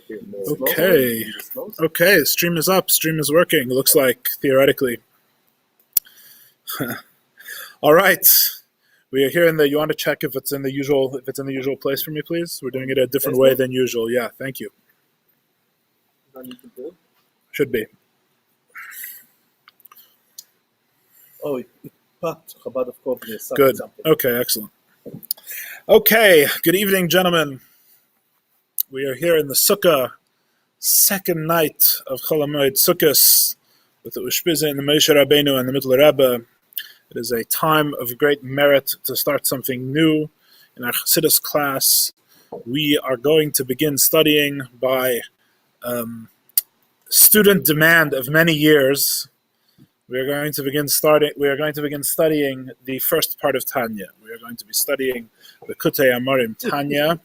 Okay. Okay, stream is up. Stream is working. Looks like, theoretically. All right. We are here in the. You want to check if it's in the usual place for me, please? We're doing it a different way than usual. Yeah, thank you. Should be. Oh, it popped. Chabad of Cobb. Good. Okay, excellent. Okay, good evening, gentlemen. We are here in the Sukkah, second night of Chol HaMoed Sukkos, with the Ushpiza and the Moshe Rabbeinu and the Middle Rebbe. It is a time of great merit to start something new in our Chassidus class. We are going to begin studying by student demand of many years. We are going to begin studying the first part of Tanya. We are going to be studying the Kutei Amarim Tanya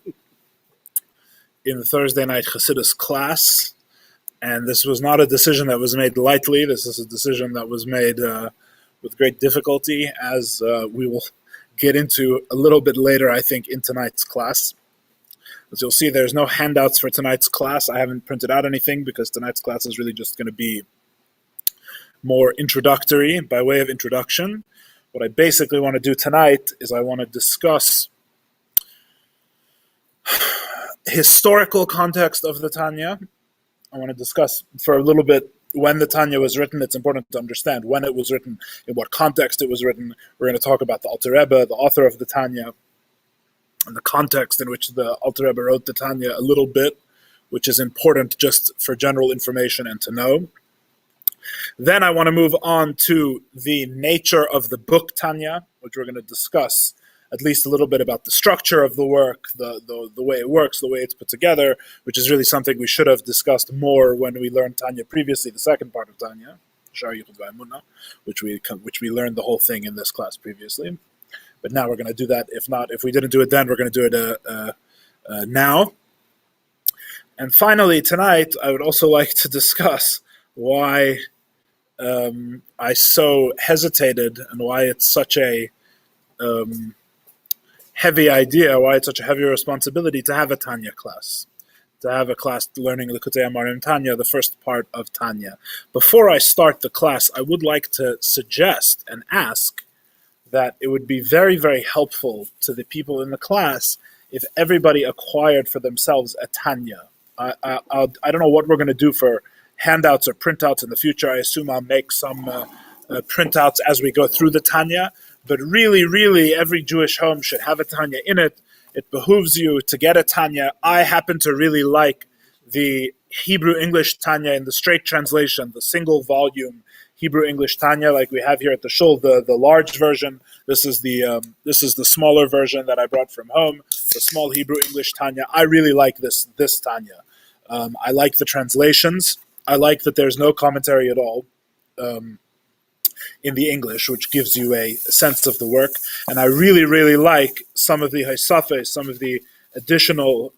in the Thursday night Chassidus class. And this was not a decision that was made lightly. This is a decision that was made with great difficulty, as we will get into a little bit later, I think, in tonight's class. As you'll see, there's no handouts for tonight's class. I haven't printed out anything because tonight's class is really just going to be more introductory, by way of introduction. What I basically want to do tonight is I want to discuss historical context of the Tanya. I want to discuss for a little bit when the Tanya was written. It's important to understand when it was written, in what context it was written. We're going to talk about the Alter Rebbe, the author of the Tanya, and the context in which the Alter Rebbe wrote the Tanya a little bit, which is important just for general information and to know. Then I want to move on to the nature of the book Tanya, which we're going to discuss at least a little bit about the structure of the work, the way it works, the way it's put together, which is really something we should have discussed more when we learned Tanya previously, the second part of Tanya, which we learned the whole thing in this class previously. But now we're going to do that. If we didn't do it then, we're going to do it now. And finally, tonight, I would also like to discuss why I so hesitated and why it's such a heavy idea, why it's such a heavy responsibility to have a Tanya class, to have a class learning Likutei Amarim Tanya, the first part of Tanya. Before I start the class, I would like to suggest and ask that it would be very, very helpful to the people in the class if everybody acquired for themselves a Tanya. I don't know what we're going to do for handouts or printouts in the future. I assume I'll make some printouts as we go through the Tanya. But really, really, every Jewish home should have a Tanya in it. It behooves you to get a Tanya. I happen to really like the Hebrew-English Tanya in the straight translation, the single volume Hebrew-English Tanya, like we have here at the shul, the large version. This is the smaller version that I brought from home, the small Hebrew-English Tanya. I really like this Tanya. I like the translations. I like that there's no commentary at all in the English, which gives you a sense of the work. And I really, really like some of the Haisafes, some of the additional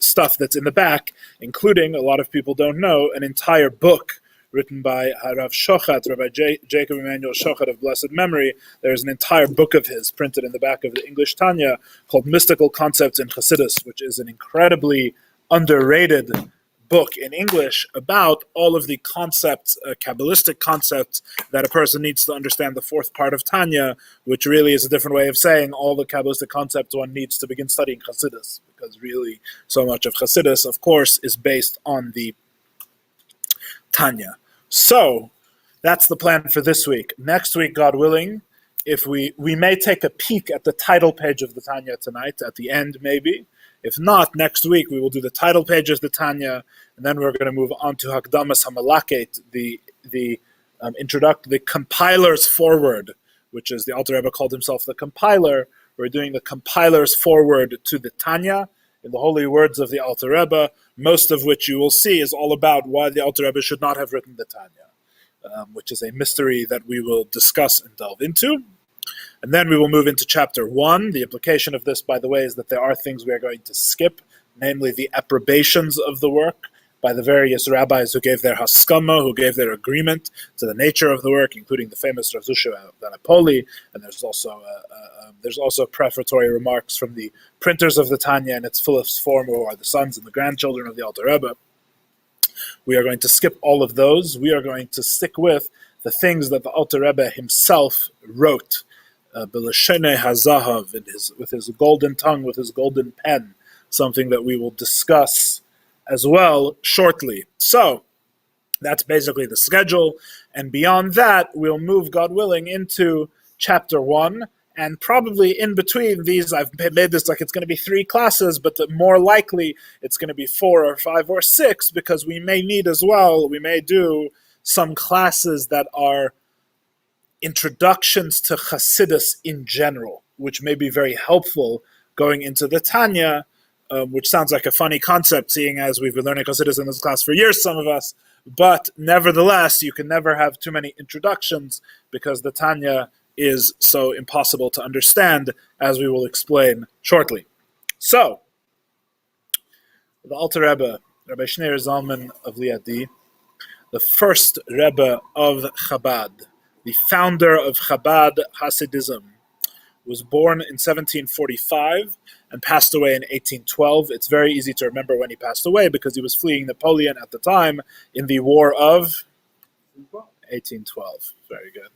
stuff that's in the back, including, a lot of people don't know, an entire book written by Harav Shochat, Rabbi Jacob Emanuel Shochat of blessed memory. There's an entire book of his printed in the back of the English Tanya called Mystical Concepts in Chassidus, which is an incredibly underrated book in English about all of the concepts, Kabbalistic concepts, that a person needs to understand the fourth part of Tanya, which really is a different way of saying all the Kabbalistic concepts one needs to begin studying Chassidus, because really so much of Chassidus, of course, is based on the Tanya. So that's the plan for this week. Next week, God willing, if we may take a peek at the title page of the Tanya tonight, at the end maybe. If not, next week we will do the title page of the Tanya, and then we're going to move on to Hakdamas Hamalaket, the compiler's foreword, which is the Alter Rebbe called himself the compiler. We're doing the compiler's foreword to the Tanya in the holy words of the Alter Rebbe, most of which you will see is all about why the Alter Rebbe should not have written the Tanya, which is a mystery that we will discuss and delve into. And then we will move into chapter 1. The implication of this, by the way, is that there are things we are going to skip, namely the approbations of the work by the various rabbis who gave their haskama, who gave their agreement to the nature of the work, including the famous Rav Zusha Danapoli, and there's also prefatory remarks from the printers of the Tanya in its fullest form, who are the sons and the grandchildren of the Alter Rebbe. We are going to skip all of those. We are going to stick with the things that the Alter Rebbe himself wrote, B'Lashonei Hazahav, with his golden tongue, with his golden pen, something that we will discuss as well shortly. So, that's basically the schedule, and beyond that, we'll move, God willing, into chapter 1, and probably in between these, I've made this like it's going to be 3 classes, but more likely it's going to be 4 or 5 or 6, because we may need as well, we may do some classes that are introductions to Chassidus in general, which may be very helpful going into the Tanya, which sounds like a funny concept, seeing as we've been learning Chassidus in this class for years, some of us, but nevertheless, you can never have too many introductions, because the Tanya is so impossible to understand, as we will explain shortly. So, the Alter Rebbe, Rabbi Shneur Zalman of Liadi, the first Rebbe of Chabad, the founder of Chabad Chassidism, was born in 1745 and passed away in 1812. It's very easy to remember when he passed away, because he was fleeing Napoleon at the time in the War of 1812. Very good.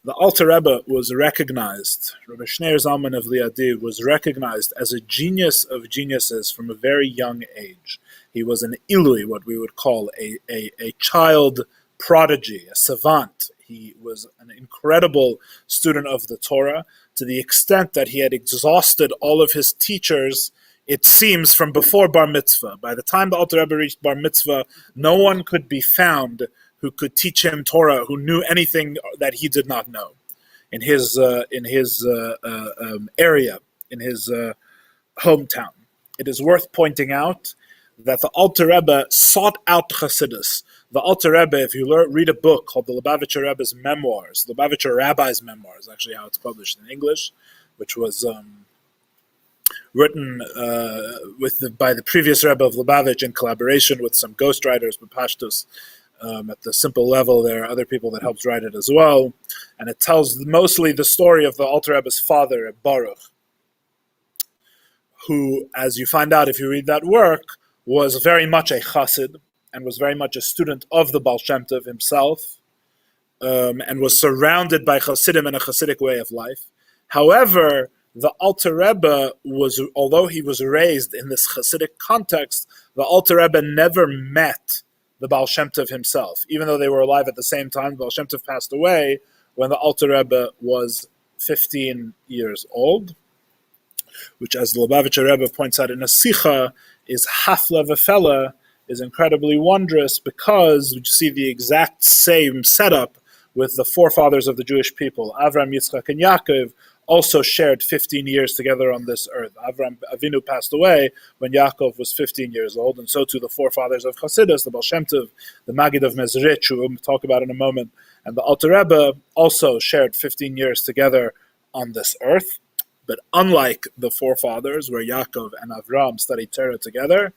The Alter Rebbe was recognized, Rabbi Shneur Zalman of Liadi was recognized as a genius of geniuses from a very young age. He was an ilui, what we would call a child prodigy, a savant. He was an incredible student of the Torah, to the extent that he had exhausted all of his teachers, it seems, from before Bar Mitzvah. By the time the Alter Rebbe reached Bar Mitzvah, no one could be found who could teach him Torah, who knew anything that he did not know in his area, in his hometown. It is worth pointing out that the Alter Rebbe sought out Chassidus. The Alter Rebbe, if you read a book called the Lubavitcher Rebbe's Memoirs, the Lubavitcher Rabbi's Memoirs, actually how it's published in English, which was written by the previous Rebbe of Lubavitch in collaboration with some ghostwriters, B'Pashtus. At the simple level, there are other people that helped write it as well. And it tells mostly the story of the Alter Rebbe's father, Baruch, who, as you find out if you read that work, was very much a chassid, and was very much a student of the Baal Shem Tov himself, and was surrounded by Chassidim and a Chassidic way of life. However, the Alter Rebbe although he was raised in this Chassidic context, the Alter Rebbe never met the Baal Shem Tov himself. Even though they were alive at the same time, the Baal Shem Tov passed away when the Alter Rebbe was 15 years old, which, as the Lubavitcher Rebbe points out in a Sicha, is Hafla V'Fela, is incredibly wondrous, because you see the exact same setup with the forefathers of the Jewish people. Avram, Yitzchak, and Yaakov also shared 15 years together on this earth. Avram Avinu passed away when Yaakov was 15 years old, and so too the forefathers of Chassidus, the Baal Shem Tov, the Maggid of Mezritch, who we'll talk about in a moment, and the Alter Rebbe also shared 15 years together on this earth. But unlike the forefathers, where Yaakov and Avram studied Torah together,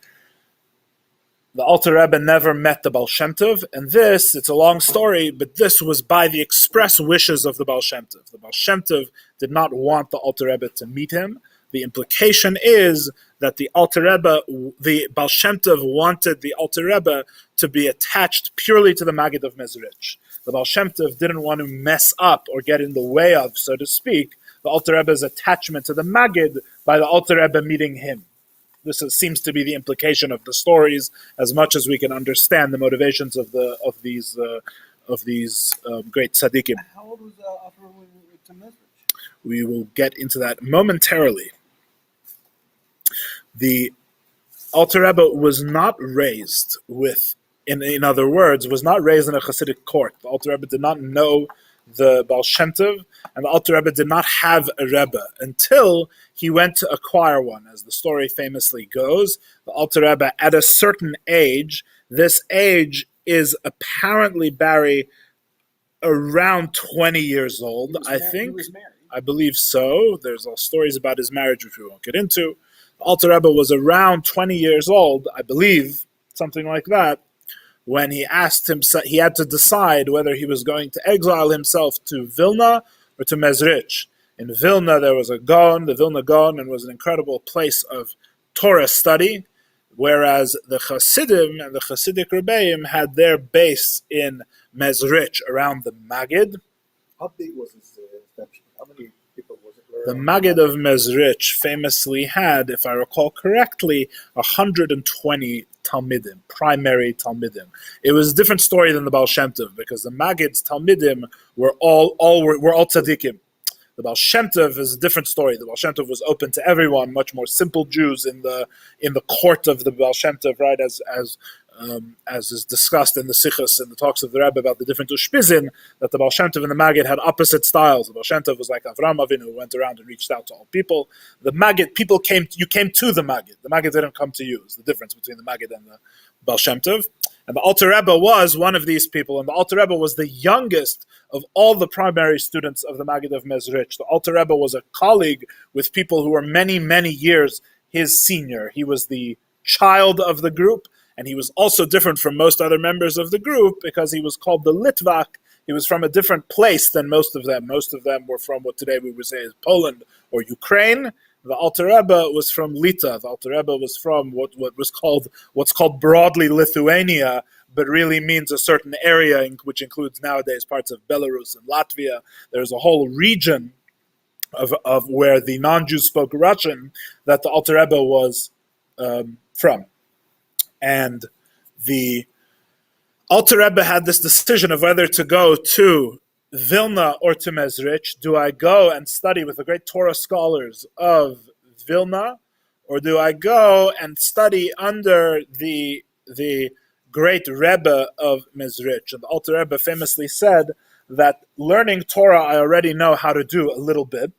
the Alter Rebbe never met the Baal Shem Tov, and this, it's a long story, but this was by the express wishes of the Baal Shem Tov. The Baal Shem Tov did not want the Alter Rebbe to meet him. The implication is that the Baal Shem Tov wanted the Alter Rebbe to be attached purely to the Maggid of Mezritch. The Baal Shem Tov didn't want to mess up or get in the way of, so to speak, the Alter Rebbe's attachment to the Maggid by the Alter Rebbe meeting him. This seems to be the implication of the stories, as much as we can understand the motivations of these great tzaddikim. How old was Alter Rebbe to Mezritch? We will get into that momentarily. The Alter Rebbe was not raised in other words, was not raised in a Hasidic court. The Alter Rebbe did not know the Baal Shem Tov, and the Alter Rebbe did not have a Rebbe until he went to acquire one. As the story famously goes, the Alter Rebbe, at a certain age, this age is apparently, Barry, around 20 years old, I think. He was married. I believe so. There's all stories about his marriage, which we won't get into. Alter Rebbe was around 20 years old, I believe, something like that, when he asked himself, he had to decide whether he was going to exile himself to Vilna or to Mezrich. In Vilna, there was a Gaon, the Vilna Gaon, and was an incredible place of Torah study, whereas the Chassidim and the Chassidic Rebbeim had their base in Mezrich, around the Maggid. How big was his establishment? How many people was it? The Maggid of Mezrich famously had, if I recall correctly, 120 Talmidim, primary Talmidim. It was a different story than the Baal Shem Tov, because the Maggid's Talmidim were all tzaddikim. The Baal Shem Tov is a different story. The Baal Shem Tov was open to everyone, much more simple Jews in the court of the Baal Shem Tov, right? As is discussed in the Sichos and the talks of the Rebbe about the different Ushpizin, that the Baal Shem Tov and the Maggid had opposite styles. The Baal Shem Tov was like Avraham Avinu, who went around and reached out to all people. The Maggid, you came to the Maggid. The Maggid didn't come to you. It's the difference between the Maggid and the Baal Shem Tov. And the Alter Rebbe was one of these people, and the Alter Rebbe was the youngest of all the primary students of the Maggid of Mezrich. The Alter Rebbe was a colleague with people who were many, many years his senior. He was the child of the group, and he was also different from most other members of the group because he was called the Litvak. He was from a different place than most of them. Most of them were from what today we would say is Poland or Ukraine. The Alter Rebbe was from Lita. The Alter Rebbe was from what's called broadly Lithuania, but really means a certain area which includes nowadays parts of Belarus and Latvia. There's a whole region of where the non-Jews spoke Russian that the Alter Rebbe was from. And the Alter Rebbe had this decision of whether to go to Vilna or to Mezrich. Do I go and study with the great Torah scholars of Vilna, or do I go and study under the great Rebbe of Mezrich? And the Alter Rebbe famously said that learning Torah I already know how to do a little bit,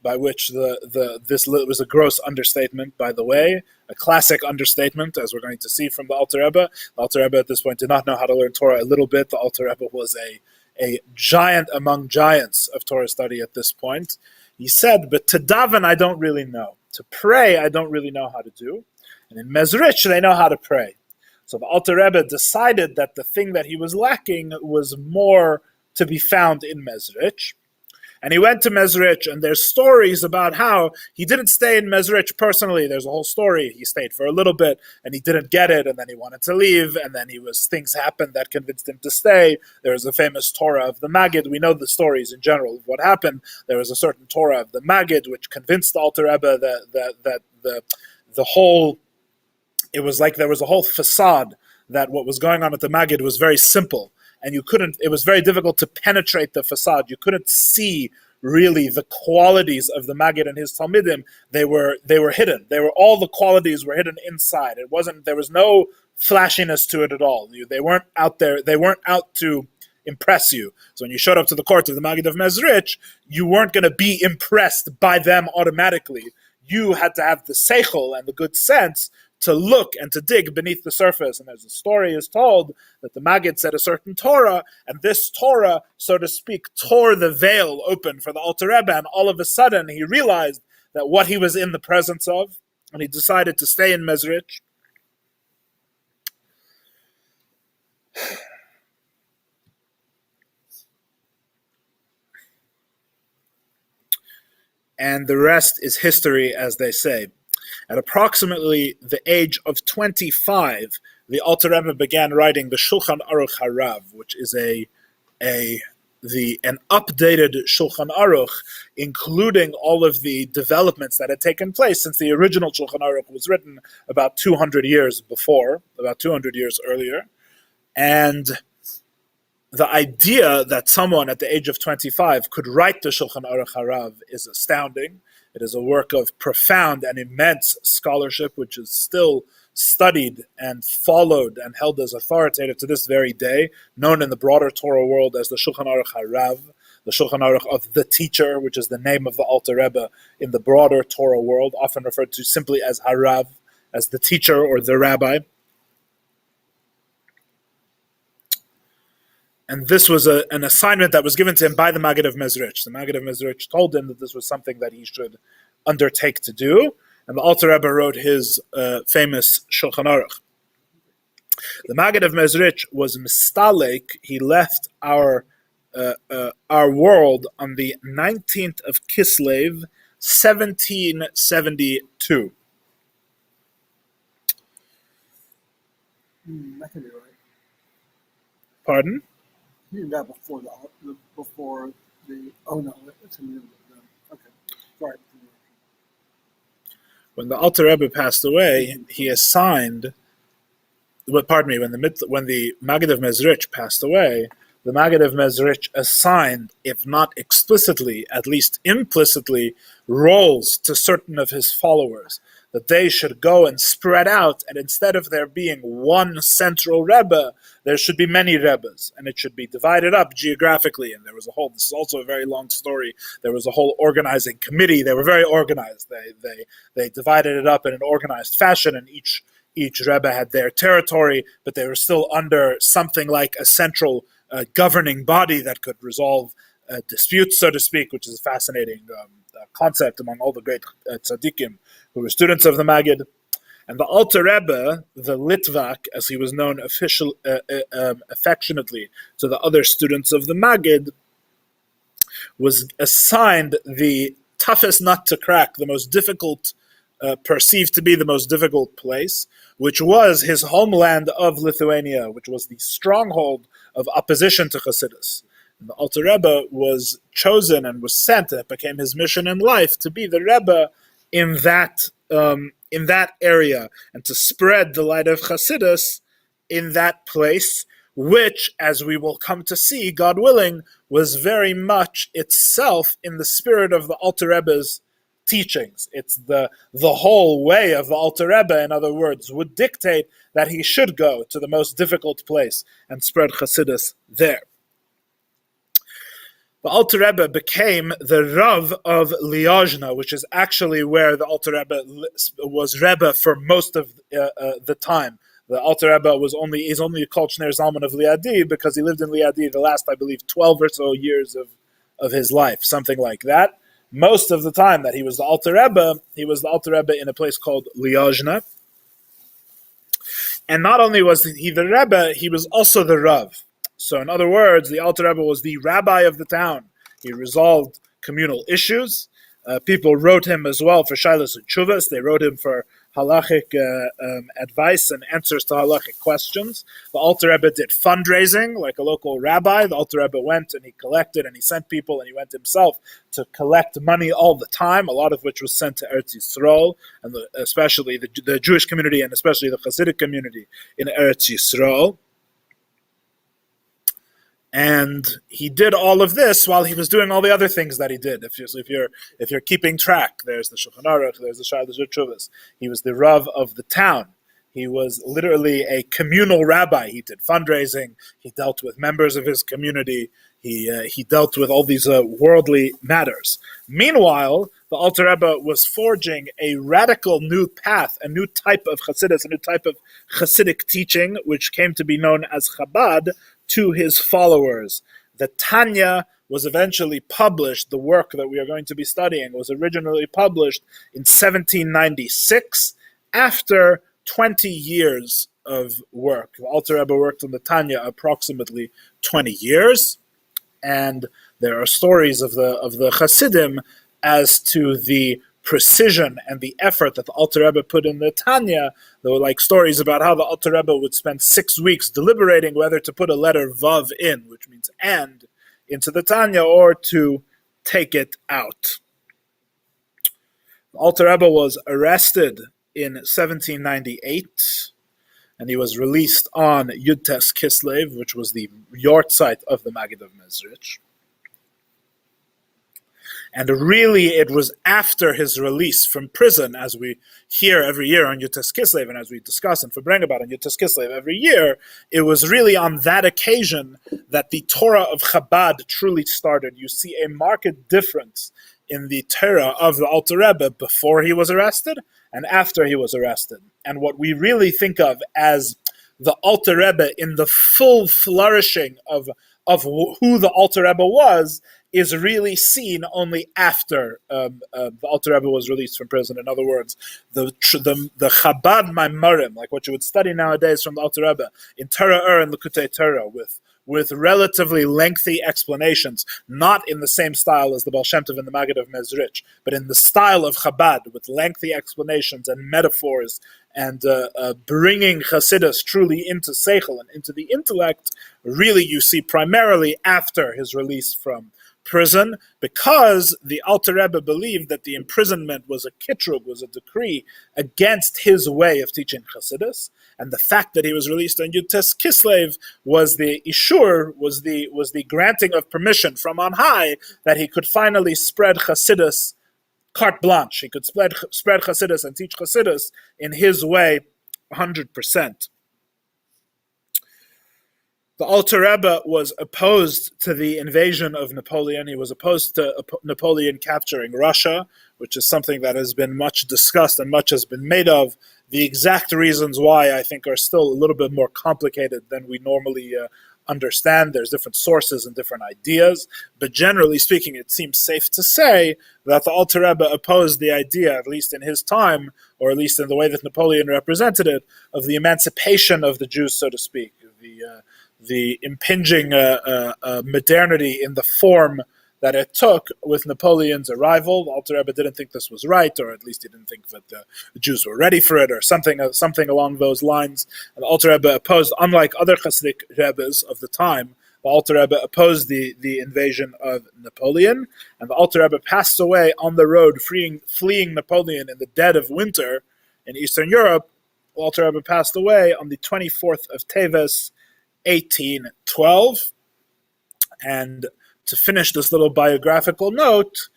by which this was a gross understatement, by the way, a classic understatement, as we're going to see from the Alter Rebbe. The Alter Rebbe at this point did not know how to learn Torah a little bit. The Alter Rebbe was a giant among giants of Torah study at this point. He said, but to daven I don't really know. To pray I don't really know how to do. And in Mezrich they know how to pray. So the Alter Rebbe decided that the thing that he was lacking was more to be found in Mezrich. And he went to Mezrich, and there's stories about how he didn't stay in Mezrich personally. There's a whole story. He stayed for a little bit, and he didn't get it, and then he wanted to leave, and then things happened that convinced him to stay. There was a famous Torah of the Maggid. We know the stories in general of what happened. There was a certain Torah of the Maggid, which convinced the Alter Rebbe that the whole, it was like there was a whole facade that what was going on at the Maggid was very simple. And it was very difficult to penetrate the facade. You couldn't see really the qualities of the Maggid and his Talmidim. They were hidden. All the qualities were hidden inside. There was no flashiness to it at all. They weren't out there. They weren't out to impress you. So when you showed up to the court of the Maggid of Mezrich, you weren't going to be impressed by them automatically. You had to have the seichel and the good sense to look and to dig beneath the surface. And as the story is told, that the Maggid said a certain Torah, and this Torah, so to speak, tore the veil open for the Alter Rebbe, and all of a sudden he realized that what he was in the presence of, and he decided to stay in Mezrich. And the rest is history, as they say. At approximately the age of 25, the Alter Rebbe began writing the Shulchan Aruch Harav, which is an updated Shulchan Aruch, including all of the developments that had taken place since the original Shulchan Aruch was written about 200 years earlier. And the idea that someone at the age of 25 could write the Shulchan Aruch Harav is astounding. It is a work of profound and immense scholarship, which is still studied and followed and held as authoritative to this very day, known in the broader Torah world as the Shulchan Aruch Harav, the Shulchan Aruch of the teacher, which is the name of the Alter Rebbe in the broader Torah world, often referred to simply as Harav, as the teacher or the rabbi. And this was an assignment that was given to him by the Maggid of Mezrich. The Maggid of Mezrich told him that this was something that he should undertake to do. And the Alter Rebbe wrote his famous Shulchan Aruch. The Maggid of Mezrich was mistalek. He left our world on the 19th of Kislev, 1772. That can be right. Pardon? You did that before the oh no, it's in the okay. Sorry. When the Alter Rebbe passed away, he assigned. Pardon me. When the Maggid of Mezrich passed away, the Maggid of Mezrich assigned, if not explicitly, at least implicitly, roles to certain of his followers, that they should go and spread out, and instead of there being one central Rebbe, there should be many Rebbes, and it should be divided up geographically. And there was this is also a very long story, there was a whole organizing committee. They were very organized. They divided it up in an organized fashion, and each Rebbe had their territory, but they were still under something like a central governing body that could resolve disputes, so to speak, which is a fascinating concept among all the great tzaddikim who were students of the Maggid. And the Alter Rebbe, the Litvak, as he was known affectionately to the other students of the Maggid, was assigned the toughest nut to crack, the most difficult, perceived to be the most difficult place, which was his homeland of Lithuania, which was the stronghold of opposition to Chassidus. And the Alter Rebbe was chosen and was sent, and it became his mission in life to be the Rebbe in that area and to spread the light of Chassidus in that place, which, as we will come to see, God willing, was very much itself in the spirit of the Alter Rebbe's teachings. It's the whole way of the Alter Rebbe, in other words, would dictate that he should go to the most difficult place and spread Chassidus there. The Alter Rebbe became the Rav of Liadi, which is actually where the Alter Rebbe was Rebbe for most of the time. The Alter Rebbe is only called Shneur Zalman of Liadi because he lived in Liadi the last, I believe, 12 or so years of his life, something like that. Most of the time that he was the Alter Rebbe in a place called Liadi. And not only was he the Rebbe, he was also the Rav. So in other words, the Alter Rebbe was the rabbi of the town. He resolved communal issues. People wrote him as well for Shilas and Chuvas. They wrote him for halachic advice and answers to halachic questions. The Alter Rebbe did fundraising like a local rabbi. The Alter Rebbe went and he collected and he sent people, and he went himself to collect money all the time, a lot of which was sent to Eretz Yisrael, and especially the Jewish community and especially the Hasidic community in Eretz Yisrael. And he did all of this while he was doing all the other things that he did. If you're keeping track, there's the Shulchan Aruch, there's the Shilas Chuvas. He was the Rav of the town. He was literally a communal rabbi. He did fundraising. He dealt with members of his community. He dealt with all these worldly matters. Meanwhile, the Alter Rebbe was forging a radical new path, a new type of Chassidus, a new type of Chassidic teaching, which came to be known as Chabad, to his followers. The Tanya was eventually published. The work that we are going to be studying was originally published in 1796 after 20 years of work. The Alter Rebbe worked on the Tanya approximately 20 years, and there are stories of the Chassidim as to the precision and the effort that the Alter Rebbe put in the Tanya. There were like stories about how the Alter Rebbe would spend 6 weeks deliberating whether to put a letter Vav in, which means and, into the Tanya, or to take it out. The Alter Rebbe was arrested in 1798, and he was released on Yud Tes Kislev, which was the yortzeit of the Maggid of Mezrich. And really, it was after his release from prison, as we hear every year on Yud Tes Kislev, and as we discuss and bring about on Yud Tes Kislev every year, it was really on that occasion that the Torah of Chabad truly started. You see a marked difference in the Torah of the Alter Rebbe before he was arrested and after he was arrested. And what we really think of as the Alter Rebbe in the full flourishing of who the Alter Rebbe was is really seen only after the Alter Rebbe was released from prison. In other words, the Chabad Maimarim, like what you would study nowadays from the Alter Rebbe, in Torah and Likutei Torah, with relatively lengthy explanations, not in the same style as the Baal Shem Tov and the Maggid of Mezrich, but in the style of Chabad, with lengthy explanations and metaphors, and bringing Chassidus truly into Seichel and into the intellect, really you see primarily after his release from prison, because the Alter Rebbe believed that the imprisonment was a kitrug, was a decree against his way of teaching Chassidus, and the fact that he was released on Yud Tes Kislev was the ishur, was the granting of permission from on high that he could finally spread Chassidus carte blanche. He could spread Chassidus and teach Chassidus in his way 100%. The Alter Rebbe was opposed to the invasion of Napoleon. He was opposed to Napoleon capturing Russia, which is something that has been much discussed and much has been made of. The exact reasons why, I think, are still a little bit more complicated than we normally understand. There's different sources and different ideas, but generally speaking, it seems safe to say that the Alter Rebbe opposed the idea, at least in his time, or at least in the way that Napoleon represented it, of the emancipation of the Jews, so to speak, the impinging modernity in the form that it took with Napoleon's arrival. The Alter Rebbe didn't think this was right, or at least he didn't think that the Jews were ready for it, or something along those lines. And the Alter Rebbe opposed, unlike other Hasidic Rebbes of the time, the Alter Rebbe opposed the invasion of Napoleon, and the Alter Rebbe passed away on the road fleeing Napoleon in the dead of winter in Eastern Europe. The Alter Rebbe passed away on the 24th of Teves, 1812, and to finish this little biographical note,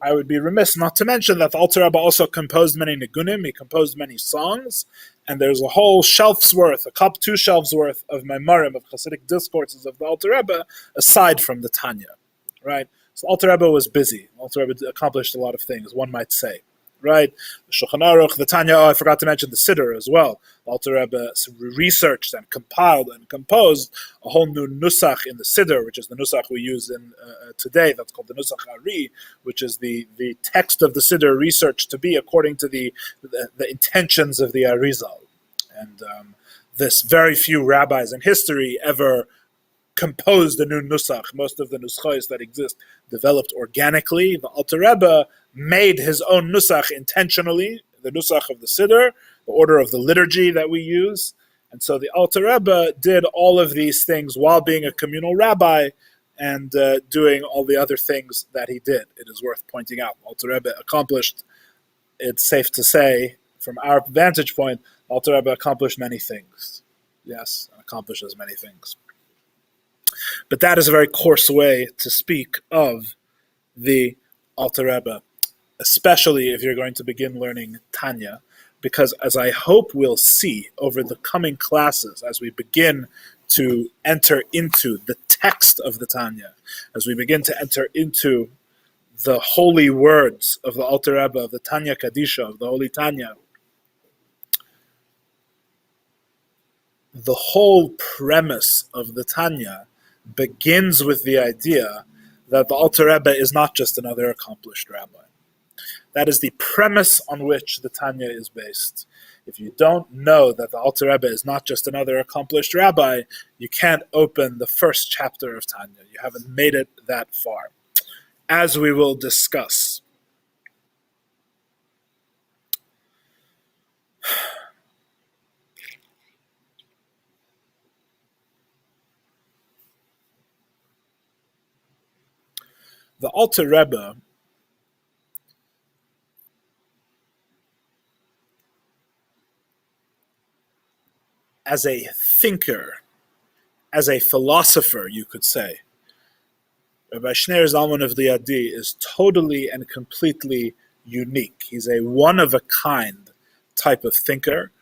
I would be remiss not to mention that the Alter Rebbe also composed many nigunim. He composed many songs, and there's a whole shelf's worth, two shelves worth of maimarim, of Hasidic discourses of the Alter Rebbe, aside from the Tanya, right? So Alter Rebbe was busy. Alter Rebbe accomplished a lot of things, one might say. Right, the Shulchan Aruch, the Tanya. I forgot to mention the Siddur as well. Alter Rebbe researched and compiled and composed a whole new nusach in the Siddur, which is the nusach we use in today. That's called the Nusach Ari, which is the text of the Siddur researched to be according to the intentions of the Arizal. And this very few rabbis in history ever composed a new nusach. Most of the nuschos that exist developed organically. The Alter Rebbe made his own nusach intentionally, the nusach of the Siddur, the order of the liturgy that we use. And so the Alter Rebbe did all of these things while being a communal rabbi and doing all the other things that he did. It is worth pointing out. Alter Rebbe accomplished, it's safe to say, from our vantage point, Alter Rebbe accomplished many things. Yes, accomplishes many things. But that is a very coarse way to speak of the Alter Rebbe, especially if you're going to begin learning Tanya, because as I hope we'll see over the coming classes, as we begin to enter into the text of the Tanya, as we begin to enter into the holy words of the Alter Rebbe, of the Tanya Kadisha, of the Holy Tanya, the whole premise of the Tanya begins with the idea that the Alter Rebbe is not just another accomplished rabbi. That is the premise on which the Tanya is based. If you don't know that the Alter Rebbe is not just another accomplished rabbi, you can't open the first chapter of Tanya. You haven't made it that far. As we will discuss, the Alter Rebbe as a thinker, as a philosopher, you could say, Rabbi Shneur Zalman of Liadi is totally and completely unique. He's a one-of-a-kind type of thinker,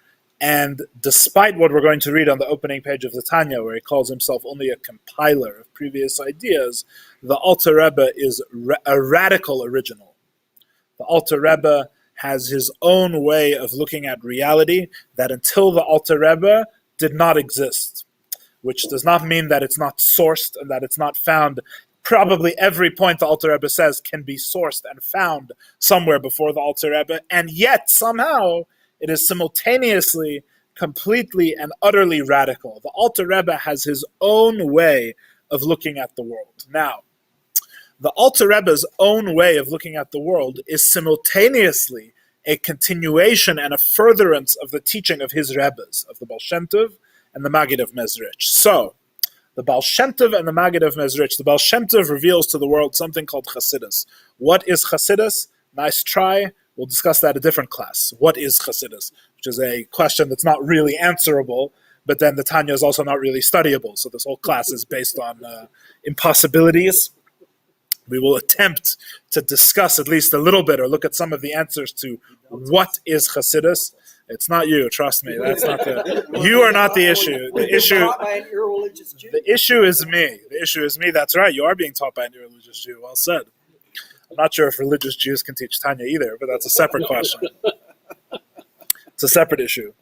and despite what we're going to read on the opening page of the Tanya, where he calls himself only a compiler of previous ideas, the Alter Rebbe is a radical original. The Alter Rebbe has his own way of looking at reality that until the Alter Rebbe did not exist, which does not mean that it's not sourced and that it's not found probably every point the Alter Rebbe says can be sourced and found somewhere before the Alter Rebbe, and yet somehow it is simultaneously completely and utterly radical. The Alter Rebbe has his own way of looking at the world. Now, the Alter Rebbe's own way of looking at the world is simultaneously a continuation and a furtherance of the teaching of his Rebbes, of the Baal Shem Tov and the Maggid of Mezrich. So, the Baal Shem Tov and the Maggid of Mezrich, the Baal Shem Tov reveals to the world something called Chassidus. What is Chassidus? Nice try. We'll discuss that in a different class. What is Chassidus? Which is a question that's not really answerable, but then the Tanya is also not really studyable. So this whole class is based on impossibilities. We will attempt to discuss at least a little bit or look at some of the answers to what is Chassidus. It's not you, trust me. That's not you are not the issue. The issue is me. The issue is me. That's right. You are being taught by an irreligious Jew. Well said. I'm not sure if religious Jews can teach Tanya either, but that's a separate question. It's a separate issue.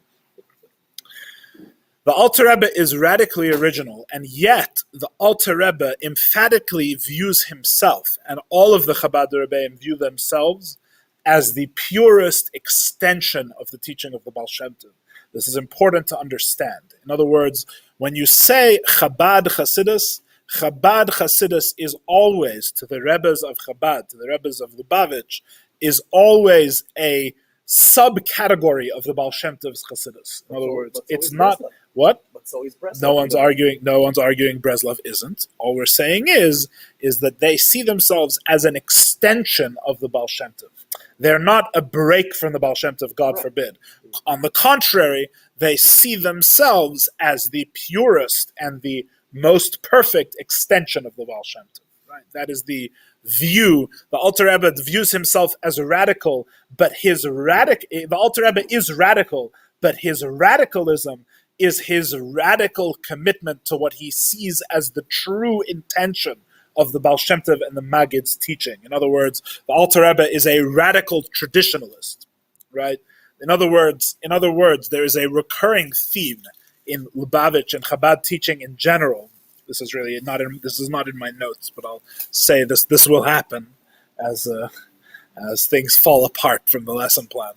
The Alter Rebbe is radically original, and yet the Alter Rebbe emphatically views himself, and all of the Chabad Rebbeim view themselves as the purest extension of the teaching of the Baal Shem Tov. This is important to understand. In other words, when you say Chabad Chassidus is always, to the Rebbes of Chabad, to the Rebbes of Lubavitch, is always a subcategory of the Baal Shem Tov's Chassidus. In other words, it's not what? But so is Breslov. No one's arguing Breslov isn't. All we're saying is that they see themselves as an extension of the Baal Shem Tov. They're not a break from the Baal Shem Tov, God forbid. On the contrary, they see themselves as the purest and the most perfect extension of the Baal Shem Tov. Right? That is the view. The Alter Rebbe views himself as a radical, but the Alter Rebbe is radical, but his radicalism is his radical commitment to what he sees as the true intention of the Baal Shem Tov and the Maggid's teaching. In other words, the Alter Rebbe is a radical traditionalist, right? In other words, there is a recurring theme in Lubavitch and Chabad teaching in general. This is not in my notes, but I'll say this will happen as things fall apart from the lesson plan.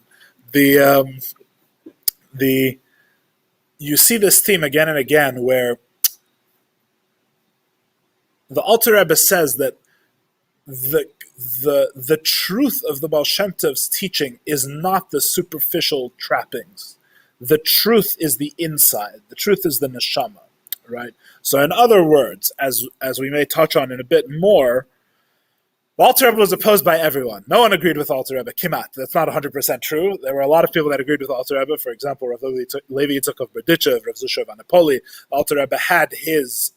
You see this theme again and again where the Alter Rebbe says that the truth of the Baal Shem Tov's teaching is not the superficial trappings. The truth is the inside. The truth is the neshama, right? So in other words, as we may touch on in a bit more, the Alter Rebbe was opposed by everyone. No one agreed with Alter Rebbe. Kimat. That's not 100% true. There were a lot of people that agreed with Alter Rebbe. For example, Rav Levi Yitzchak of Berdichev, Rav Zusha of Anapoli. Alter Rebbe had his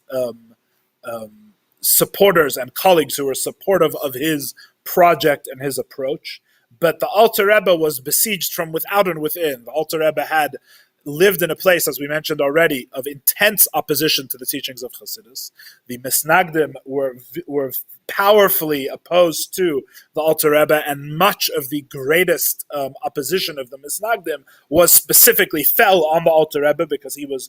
supporters and colleagues who were supportive of his project and his approach. But the Alter Rebbe was besieged from without and within. The Alter Rebbe had lived in a place, as we mentioned already, of intense opposition to the teachings of Chassidus. The Misnagdim were powerfully opposed to the Alter Rebbe, and much of the greatest opposition of the Misnagdim was specifically fell on the Alter Rebbe because he was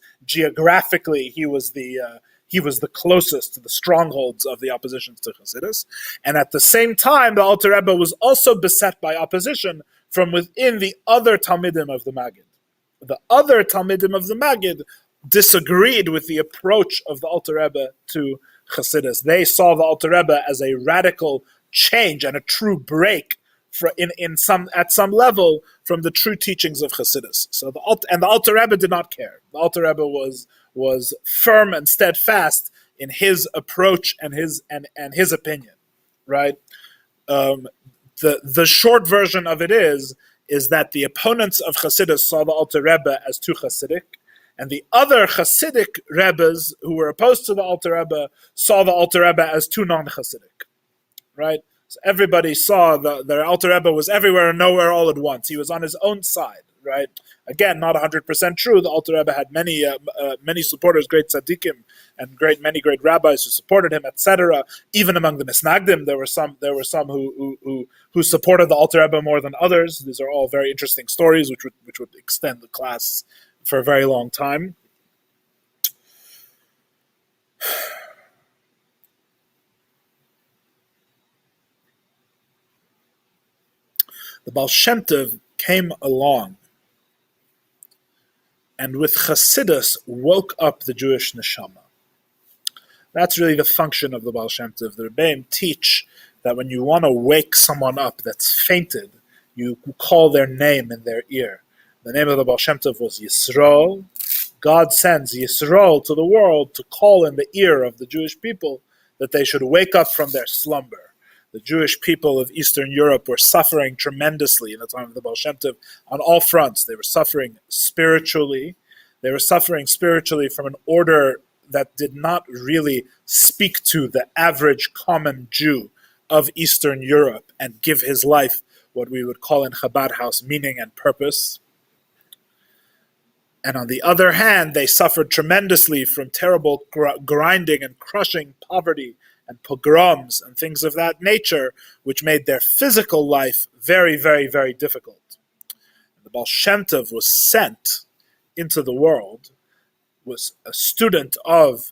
the closest to the strongholds of the oppositions to Chassidus. And at the same time, the Alter Rebbe was also beset by opposition from within the other Talmidim of the Maggid. The other Talmidim of the Maggid disagreed with the approach of the Alter Rebbe to Chassidus. They saw the Alter Rebbe as a radical change and a true break at some level from the true teachings of Chassidus. So the Alter Rebbe did not care. The Alter Rebbe was firm and steadfast in his approach and his opinion, right? The short version of it is that the opponents of Chassidus saw the Alter Rebbe as too Chassidic, and the other Chassidic Rebbes who were opposed to the Alter Rebbe saw the Alter Rebbe as too non-Chassidic, right? So everybody saw the Alter Rebbe was everywhere and nowhere all at once. He was on his own side, right? Again, not 100% true. The Alter Rebbe had many supporters, great tzaddikim, and many great rabbis who supported him, etc. Even among the Misnagdim, there were some who supported the Alter Rebbe more than others. These are all very interesting stories, which would extend the class for a very long time. The Baal Shem Tov came along and with Chassidus woke up the Jewish neshama. That's really the function of the Baal Shem Tov. The Rebbeim teach that when you want to wake someone up that's fainted, you call their name in their ear. The name of the Baal Shem Tov was Yisrael. God sends Yisrael to the world to call in the ear of the Jewish people that they should wake up from their slumber. The Jewish people of Eastern Europe were suffering tremendously in the time of the Baal Shem Tov on all fronts. They were suffering spiritually. They were suffering spiritually from an order that did not really speak to the average common Jew of Eastern Europe and give his life what we would call in Chabad house meaning and purpose. And on the other hand, they suffered tremendously from terrible grinding and crushing poverty and pogroms and things of that nature, which made their physical life very, very, very difficult. The Baal Shem Tov was sent into the world, was a student of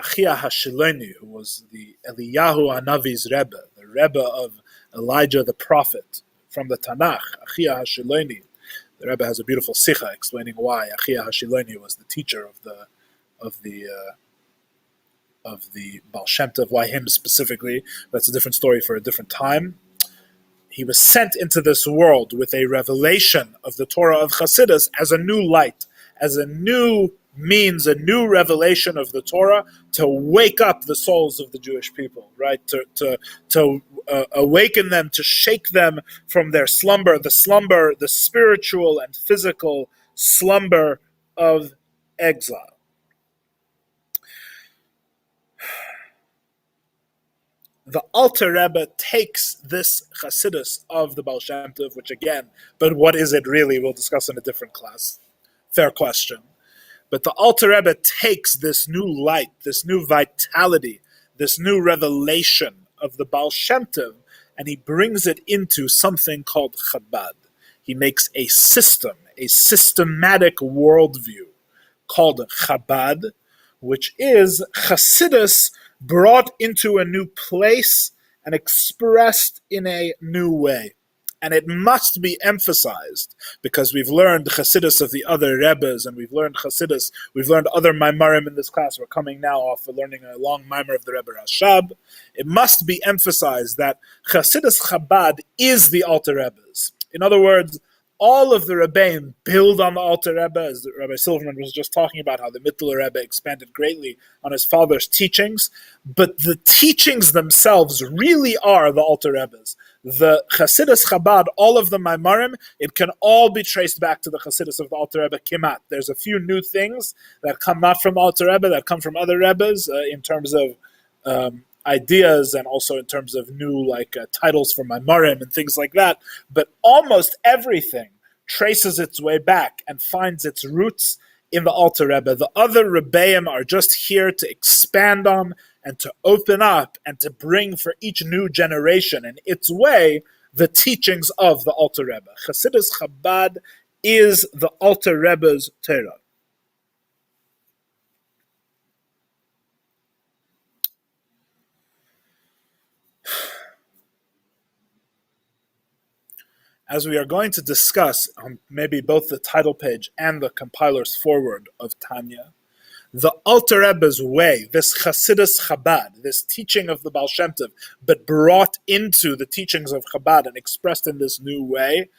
Achia HaShiloni, who was the Eliyahu Hanavi's Rebbe, the Rebbe of Elijah the prophet from the Tanakh, Achia HaShiloni. The Rebbe has a beautiful sikha explaining why Achia HaShiloni was the teacher of the Baal Shem Tov, why him specifically. That's a different story for a different time. He was sent into this world with a revelation of the Torah of Chassidus as a new light, as a new means, a new revelation of the Torah to wake up the souls of the Jewish people, right? To awaken them, to shake them from their slumber, the spiritual and physical slumber of exile. The Alter Rebbe takes this Chassidus of the Baal Shem Tov, which again, but what is it really? We'll discuss in a different class. Fair question. But the Alter Rebbe takes this new light, this new vitality, this new revelation of the Baal Shem Tov, and he brings it into something called Chabad. He makes a system, a systematic worldview called Chabad, which is Chassidus brought into a new place and expressed in a new way. And it must be emphasized, because we've learned Chassidus of the other Rebbes, and we've learned Chassidus, we've learned other Maimarim in this class. We're coming now off of learning a long Maimar of the Rebbe Rashab. It must be emphasized that Chassidus Chabad is the Alter Rebbe's. In other words, all of the Rebbeim build on the Alter Rebbe, as Rabbi Silverman was just talking about how the Mittler Rebbe expanded greatly on his father's teachings, but the teachings themselves really are the Alter Rebbe's. The Chassidus Chabad, all of the Maimarim, it can all be traced back to the Chassidus of the Alter Rebbe Kimat. There's a few new things that come not from Alter Rebbe, that come from other Rebbes in terms of ideas and also in terms of new titles for Maimarim and things like that. But almost everything traces its way back and finds its roots in the Alter Rebbe. The other Rebbeim are just here to expand on and to open up and to bring for each new generation in its way the teachings of the Alter Rebbe. Chassidus Chabad is the Alter Rebbe's Torah. As we are going to discuss on maybe both the title page and the compiler's foreword of Tanya, the Alter Rebbe's way, this Chassidus Chabad, this teaching of the Baal Shem Tov, but brought into the teachings of Chabad and expressed in this new way,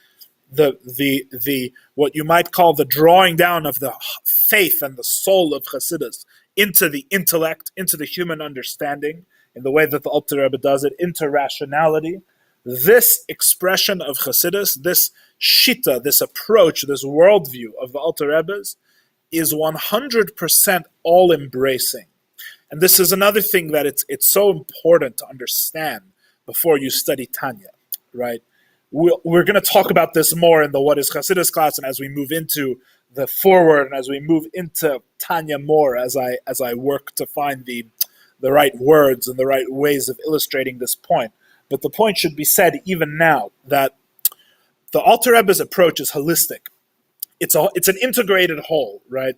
the what you might call the drawing down of the faith and the soul of Chassidus into the intellect, into the human understanding, in the way that the Alter Rebbe does it, into rationality. This expression of Chassidus, this shita, this approach, this worldview of the Alter Rebbe's, is 100% all-embracing. And this is another thing that it's so important to understand before you study Tanya, right? We're going to talk about this more in the What is Chassidus class, and as we move into the forward, and as we move into Tanya more, as I work to find the right words and the right ways of illustrating this point. But the point should be said even now that the Alter Rebbe's approach is holistic. It's an integrated whole, right?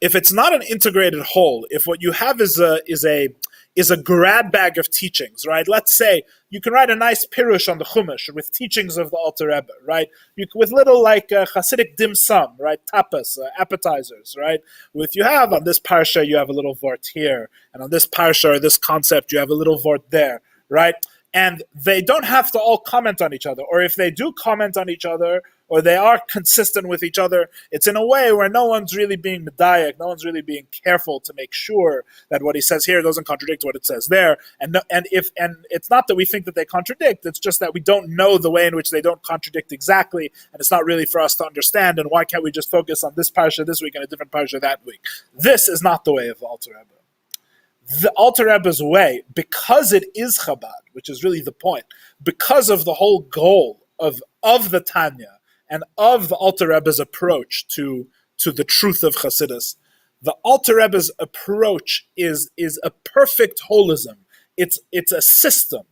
if it's not an integrated whole, if what you have is a grab bag of teachings, right? Let's say you can write a nice pirush on the Chumash with teachings of the Alter Rebbe, right? With little Hasidic dim sum, right? Tapas, appetizers, right? You have on this parsha you have a little vort here, and on this parsha or this concept you have a little vort there, right? And they don't have to all comment on each other, or if they do comment on each other, or they are consistent with each other, it's in a way where no one's really being medayek, no one's really being careful to make sure that what he says here doesn't contradict what it says there. And it's not that we think that they contradict, it's just that we don't know the way in which they don't contradict exactly, and it's not really for us to understand, and why can't we just focus on this parsha this week and a different parsha that week? This is not the way of the Alter Rebbe. The Alter Rebbe's way, because it is Chabad, which is really the point, because of the whole goal of the Tanya and of the Alter Rebbe's approach to the truth of Chassidus, the Alter Rebbe's approach is a perfect holism. It's a system.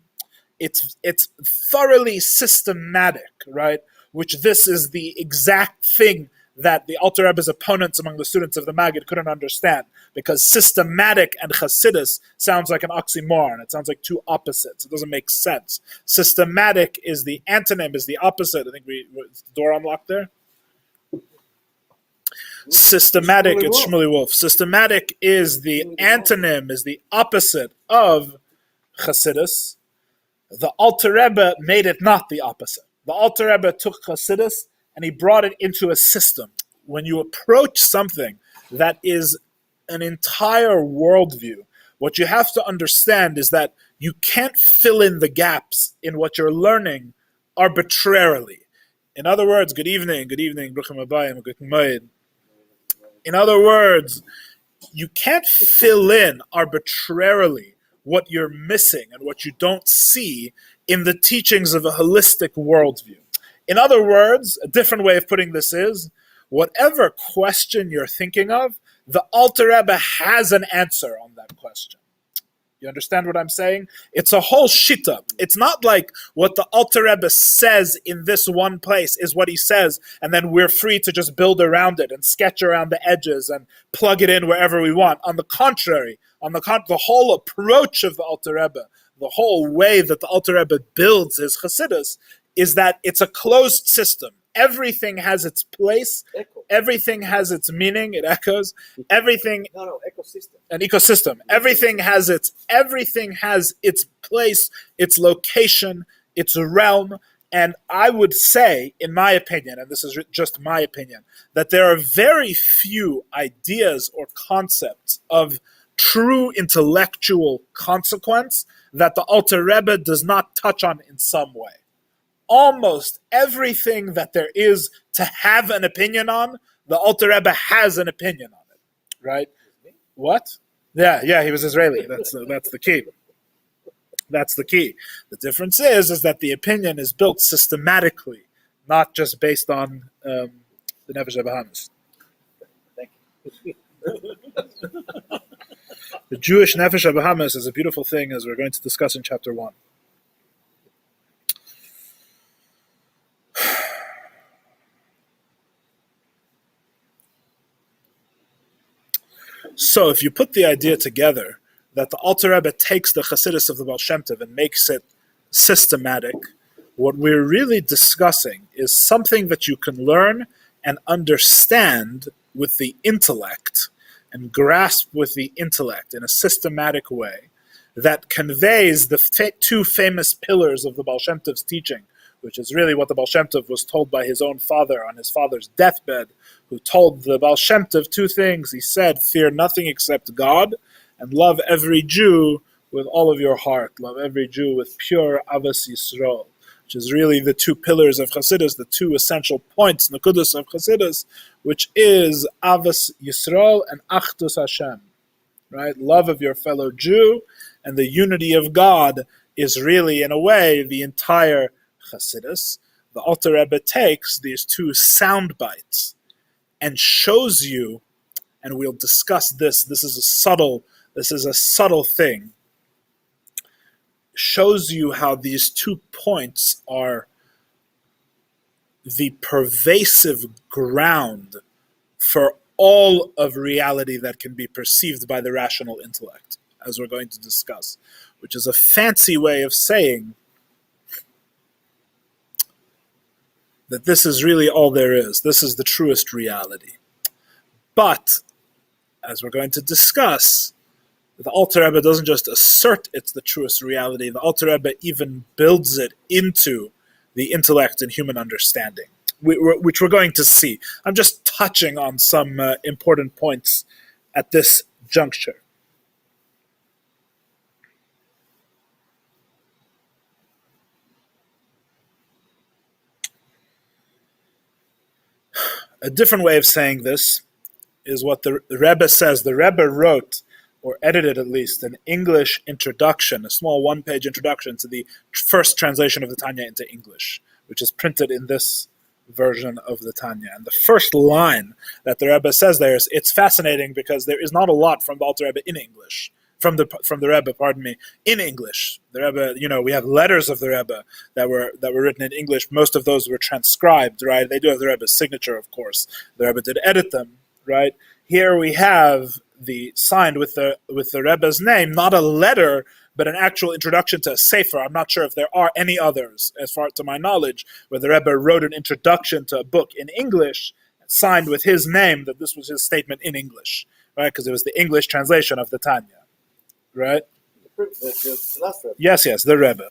It's thoroughly systematic, right? Which this is the exact thing that the Alter Rebbe's opponents among the students of the Maggid couldn't understand, because systematic and Chassidus sounds like an oxymoron. It sounds like two opposites. It doesn't make sense. Systematic is the antonym, is the opposite. I think is the door unlocked there? Systematic, it's Shmuley Wolf. Systematic is the antonym, is the opposite of Chassidus. The Alter Rebbe made it not the opposite. The Alter Rebbe took Chassidus and he brought it into a system. When you approach something that is an entire worldview, what you have to understand is that you can't fill in the gaps in what you're learning arbitrarily. In other words, good evening, bruchim habayim, good moed. In other words, you can't fill in arbitrarily what you're missing and what you don't see in the teachings of a holistic worldview. In other words, a different way of putting this is, whatever question you're thinking of, the Alter Rebbe has an answer on that question. You understand what I'm saying? It's a whole shita. It's not like what the Alter Rebbe says in this one place is what he says, and then we're free to just build around it and sketch around the edges and plug it in wherever we want. On the contrary, the whole approach of the Alter Rebbe, the whole way that the Alter Rebbe builds his Chassidus, is that it's a closed system. Everything has its place. Echo. Everything has its meaning. It echoes. Everything. Ecosystem. An ecosystem. Everything has its place, its location, its realm. And I would say, in my opinion, and this is just my opinion, that there are very few ideas or concepts of true intellectual consequence that the Alter Rebbe does not touch on in some way. Almost everything that there is to have an opinion on, the Alter Rebbe has an opinion on it, right? What? Yeah, he was Israeli. That's the key. That's the key. The difference is that the opinion is built systematically, not just based on the Nefesh HaBahamis. Thank you. The Jewish Nefesh HaBahamis is a beautiful thing, as we're going to discuss in chapter 1. So if you put the idea together that the Alter Rebbe takes the Chassidus of the Baal Shem Tov and makes it systematic, what we're really discussing is something that you can learn and understand with the intellect and grasp with the intellect in a systematic way that conveys the two famous pillars of the Baal Shem Tov's teaching, which is really what the Baal Shem Tov was told by his own father on his father's deathbed, who told the Baal Shem Tov two things. He said, fear nothing except God, and love every Jew with all of your heart. Love every Jew with pure Avas Yisrael, which is really the two pillars of Chassidus, the two essential points, Nekudus of Chassidus, which is Avas Yisrael and Achdus Hashem, right? Love of your fellow Jew and the unity of God is really, in a way, the entire Chassidus. The Alter Rebbe takes these two sound bites and shows you, and we'll discuss this. This is a subtle thing. Shows you how these 2 points are the pervasive ground for all of reality that can be perceived by the rational intellect, as we're going to discuss, which is a fancy way of saying that this is really all there is. This is the truest reality. But, as we're going to discuss, the Alter Rebbe doesn't just assert it's the truest reality, the Alter Rebbe even builds it into the intellect and human understanding, which we're going to see. I'm just touching on some important points at this juncture. A different way of saying this is what the Rebbe says. The Rebbe wrote, or edited at least, an English introduction, a small one-page introduction to the first translation of the Tanya into English, which is printed in this version of the Tanya. And the first line that the Rebbe says there is, it's fascinating because there is not a lot from the Alter Rebbe in English, from the Rebbe, in English. The Rebbe, we have letters of the Rebbe that were written in English. Most of those were transcribed, right? They do have the Rebbe's signature, of course. The Rebbe did edit them, right? Here we have the signed with the Rebbe's name, not a letter, but an actual introduction to a sefer. I'm not sure if there are any others, as far to my knowledge, where the Rebbe wrote an introduction to a book in English, signed with his name, that this was his statement in English, right? Because it was the English translation of the Tanya, right? The last Rebbe. Yes, the Rebbe.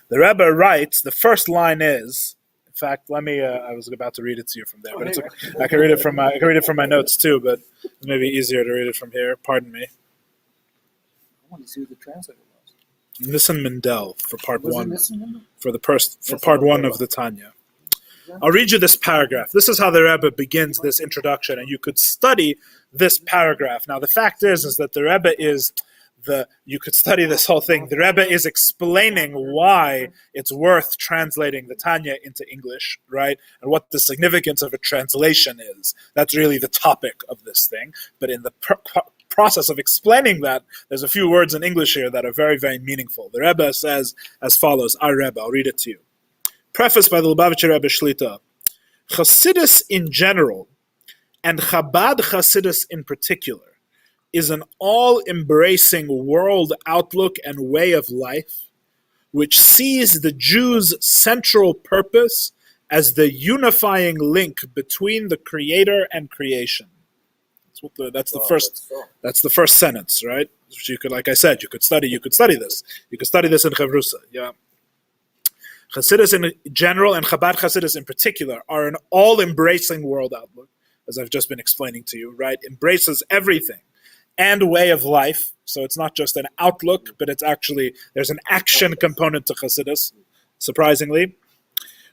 The Rebbe writes, the first line is, in fact, let me, I was about to read it to you from there, but it's okay. I can read it from my notes too, but it's maybe easier to read it from here. Pardon me. I want to see who the translator was. Nissen Mendel for part Was it one, Nissen? for part one of the Tanya. I'll read you this paragraph. This is how the Rebbe begins this introduction, and you could study this paragraph. Now, the fact is that the Rebbe is you could study this whole thing. The Rebbe is explaining why it's worth translating the Tanya into English, right? And what the significance of a translation is. That's really the topic of this thing. But in the process of explaining that, there's a few words in English here that are very, very meaningful. The Rebbe says as follows, our Rebbe, I'll read it to you. Preface by the Lubavitcher Rebbe Shlita. Chassidus in general, and Chabad Chassidus in particular, is an all-embracing world outlook and way of life, which sees the Jew's central purpose as the unifying link between the Creator and creation. That's the first sentence, right? Which you could, like I said, you could study this. You could study this in Chavrusa. Yeah. Chassidus in general and Chabad Chassidus in particular are an all-embracing world outlook, as I've just been explaining to you, right? Embraces everything and way of life. So it's not just an outlook, but it's actually, there's an action component to Chassidus, surprisingly,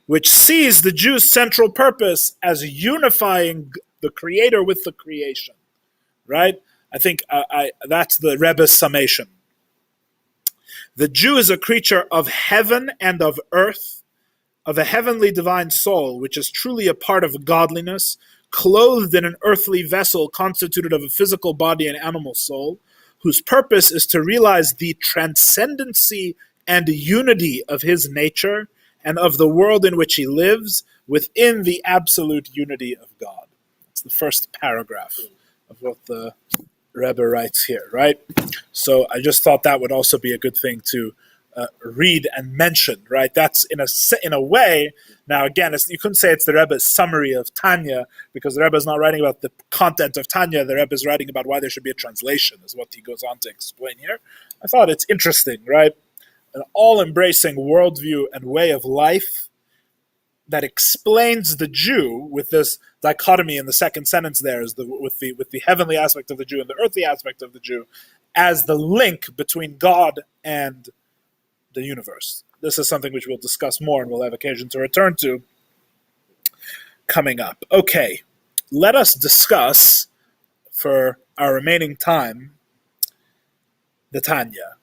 which sees the Jew's central purpose as unifying the Creator with the creation, right? I think that's the Rebbe's summation. The Jew is a creature of heaven and of earth, of a heavenly divine soul, which is truly a part of godliness, clothed in an earthly vessel constituted of a physical body and animal soul, whose purpose is to realize the transcendency and unity of his nature and of the world in which he lives within the absolute unity of God. It's the first paragraph of what the Rebbe writes here, right? So I just thought that would also be a good thing to read and mention, right? That's in a way. Now again, you couldn't say it's the Rebbe's summary of Tanya, because the Rebbe is not writing about the content of Tanya. The Rebbe is writing about why there should be a translation, is what he goes on to explain here. I thought it's interesting, right? An all-embracing worldview and way of life that explains the Jew with this dichotomy in the second sentence there, is with the heavenly aspect of the Jew and the earthly aspect of the Jew, as the link between God and the universe. This is something which we'll discuss more and we'll have occasion to return to coming up. Okay, let us discuss, for our remaining time, the Tanya.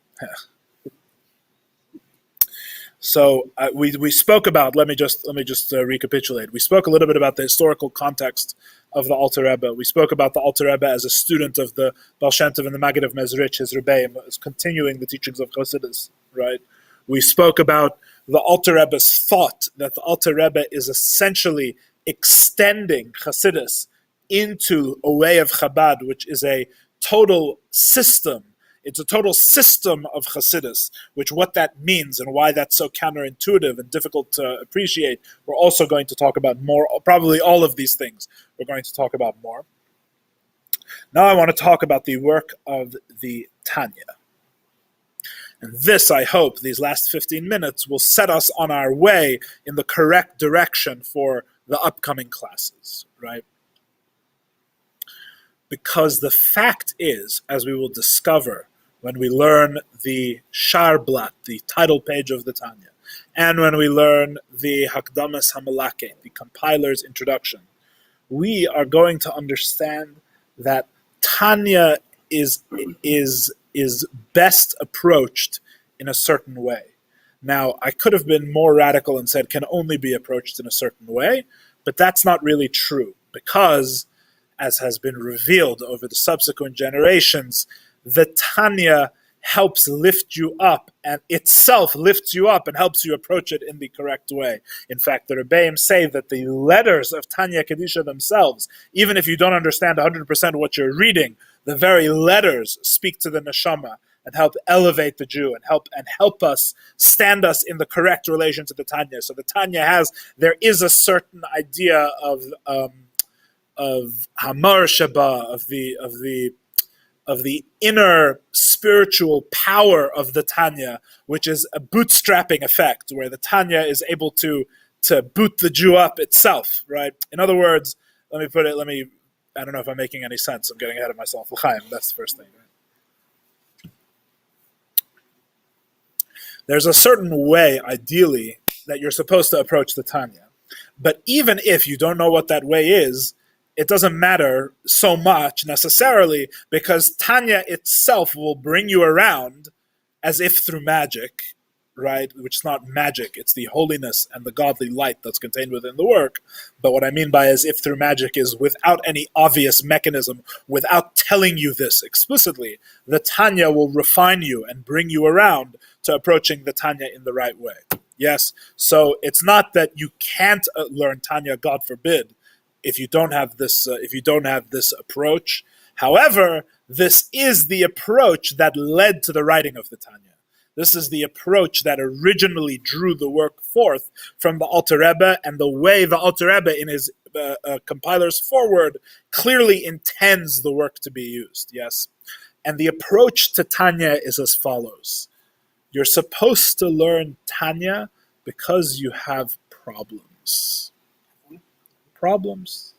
So we spoke about. Let me just recapitulate. We spoke a little bit about the historical context of the Alter Rebbe. We spoke about the Alter Rebbe as a student of the Baal Shem Tov and the Maggid of Mezrich, his Rebbe, is continuing the teachings of Chassidus. Right. We spoke about the Alter Rebbe's thought that the Alter Rebbe is essentially extending Chassidus into a way of Chabad, which is a total system. It's a total system of Chassidus, which what that means and why that's so counterintuitive and difficult to appreciate. We're also going to talk about more, probably all of these things we're going to talk about more. Now I want to talk about the work of the Tanya. And this, I hope, these last 15 minutes will set us on our way in the correct direction for the upcoming classes, right? Because the fact is, as we will discover when we learn the Sharblat, the title page of the Tanya, and when we learn the Hakdamas Hamalake, the compiler's introduction, we are going to understand that Tanya is best approached in a certain way. Now, I could have been more radical and said can only be approached in a certain way, but that's not really true, because, as has been revealed over the subsequent generations, the Tanya helps lift you up, and itself lifts you up and helps you approach it in the correct way. In fact, the Rebbeim say that the letters of Tanya Kedisha themselves, even if you don't understand 100% what you're reading, the very letters speak to the neshama and help elevate the Jew and help us stand us in the correct relation to the Tanya. So the Tanya there is a certain idea of Hamar Shaba, of the inner spiritual power of the Tanya, which is a bootstrapping effect, where the Tanya is able to boot the Jew up itself, right? In other words, I don't know if I'm making any sense. I'm getting ahead of myself. L'chaim, that's the first thing. Right? There's a certain way, ideally, that you're supposed to approach the Tanya. But even if you don't know what that way is, it doesn't matter so much necessarily, because Tanya itself will bring you around as if through magic, right? Which is not magic, it's the holiness and the godly light that's contained within the work. But what I mean by as if through magic is without any obvious mechanism, without telling you this explicitly, the Tanya will refine you and bring you around to approaching the Tanya in the right way. Yes, so it's not that you can't learn Tanya, God forbid, if you don't have this approach. However, this is the approach that led to the writing of the Tanya. This is the approach that originally drew the work forth from the Alter Rebbe, and the way the Alter Rebbe in his compiler's foreword clearly intends the work to be used. Yes, and the approach to Tanya is as follows: you're supposed to learn Tanya because you have problems. Problems.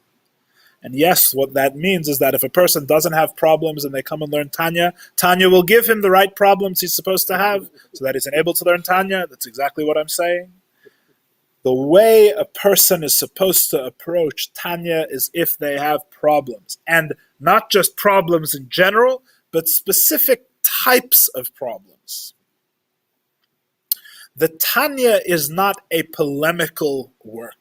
And yes, what that means is that if a person doesn't have problems and they come and learn Tanya, Tanya will give him the right problems he's supposed to have so that he's able to learn Tanya. That's exactly what I'm saying. The way a person is supposed to approach Tanya is if they have problems. And not just problems in general, but specific types of problems. The Tanya is not a polemical work.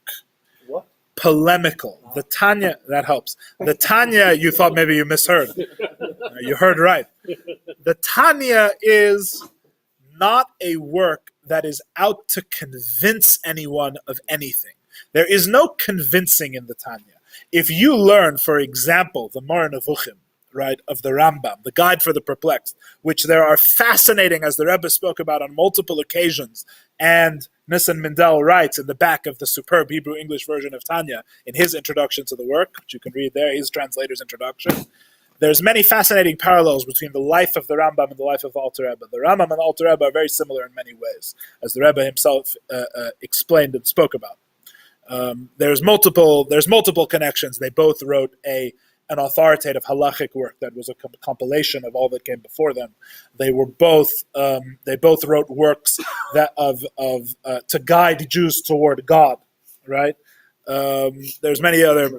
Polemical. The Tanya, that helps. The Tanya, you thought maybe you misheard. You heard right. The Tanya is not a work that is out to convince anyone of anything. There is no convincing in the Tanya. If you learn, for example, the Moreh Nevuchim, right, of the Rambam, the Guide for the Perplexed, which there are fascinating, as the Rebbe spoke about on multiple occasions, and Nissan Mindel writes in the back of the superb Hebrew-English version of Tanya, in his introduction to the work, which you can read there, his translator's introduction, there's many fascinating parallels between the life of the Rambam and the life of the Alter Rebbe. The Rambam and the Alter Rebbe are very similar in many ways, as the Rebbe himself explained and spoke about. There's multiple connections. They both wrote an authoritative halachic work that was a compilation of all that came before them. They both wrote works that to guide Jews toward God, right? There's many other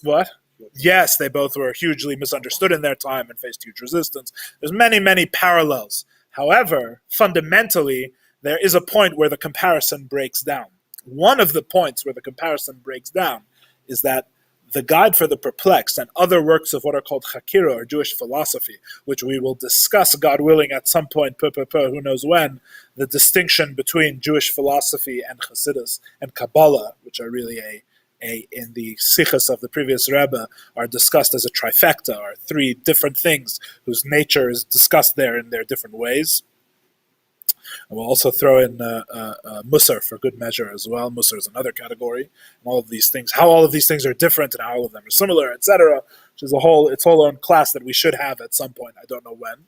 what? Yes, they both were hugely misunderstood in their time and faced huge resistance. There's many parallels. However, fundamentally, there is a point where the comparison breaks down. One of the points where the comparison breaks down is that the Guide for the Perplexed and other works of what are called Chakira, or Jewish philosophy, which we will discuss, God willing, at some point, who knows when, the distinction between Jewish philosophy and Chassidus and Kabbalah, which are really in the sichos of the previous Rebbe are discussed as a trifecta, or three different things whose nature is discussed there in their different ways. And we'll also throw in Musar for good measure as well. Musar is another category. And all of these things, how all of these things are different and how all of them are similar, etc., which is its whole own class that we should have at some point. I don't know when.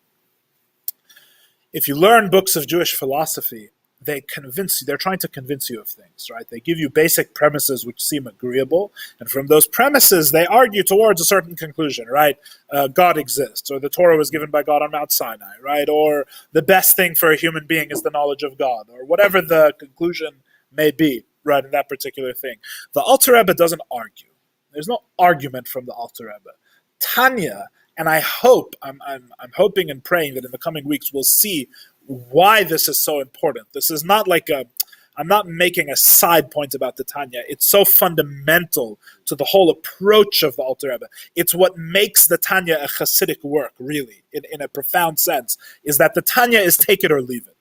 If you learn books of Jewish philosophy, they convince you, they're trying to convince you of things, right? They give you basic premises which seem agreeable, and from those premises, they argue towards a certain conclusion, right? God exists, or the Torah was given by God on Mount Sinai, right? Or the best thing for a human being is the knowledge of God, or whatever the conclusion may be, right, in that particular thing. The Alter Rebbe doesn't argue. There's no argument from the Alter Rebbe. Tanya, and I hope, I'm hoping and praying that in the coming weeks we'll see why this is so important. This is not like I'm not making a side point about the Tanya. It's so fundamental to the whole approach of the Alter Rebbe. It's what makes the Tanya a Hasidic work, really, in a profound sense, is that the Tanya is take it or leave it.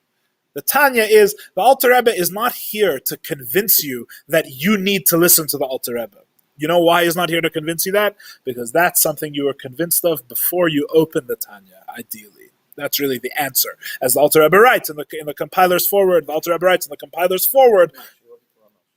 The Alter Rebbe is not here to convince you that you need to listen to the Alter Rebbe. You know why he's not here to convince you that? Because that's something you were convinced of before you open the Tanya, ideally. That's really the answer. As the Alter Rebbe writes in the compiler's forward,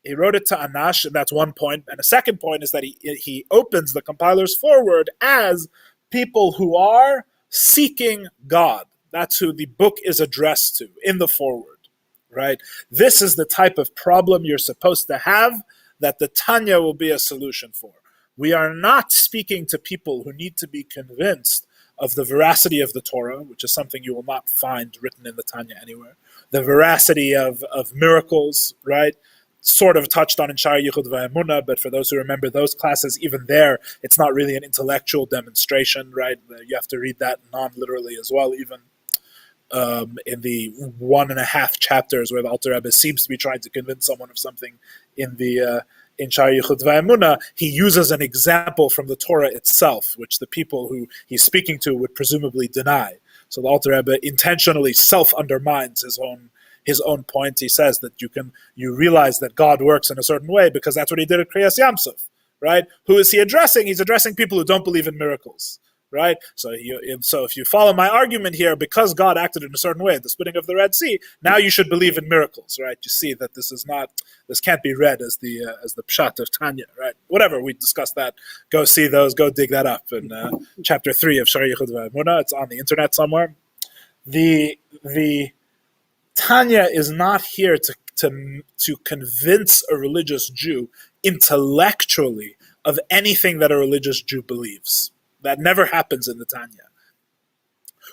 he wrote it to Anash, and that's one point. And a second point is that he opens the compiler's forward as people who are seeking God. That's who the book is addressed to in the forward, right? This is the type of problem you're supposed to have that the Tanya will be a solution for. We are not speaking to people who need to be convinced of the veracity of the Torah, which is something you will not find written in the Tanya anywhere. The veracity of miracles, right? Sort of touched on in Shar Yichud V'Emunah, but for those who remember those classes, even there, it's not really an intellectual demonstration, right? You have to read that non-literally as well, even in the 1.5 chapters where the Alter Rebbe seems to be trying to convince someone of something in Shar Yichud V'Emunah, he uses an example from the Torah itself, which the people who he's speaking to would presumably deny. So the Alter Rebbe intentionally self-undermines his own point. He says that you realize that God works in a certain way because that's what he did at Kriyas Yamsuf, right? Who is he addressing? He's addressing people who don't believe in miracles, right? So if you follow my argument here, because God acted in a certain way at the splitting of the Red Sea, now you should believe in miracles, right? You see that this can't be read as the pshat of Tanya, right? Whatever, we discussed that. Go see those, go dig that up in chapter 3 of Shar Yichud V'Emunah. It's on the internet somewhere. The Tanya is not here to convince a religious Jew intellectually of anything that a religious Jew believes. That never happens in the Tanya,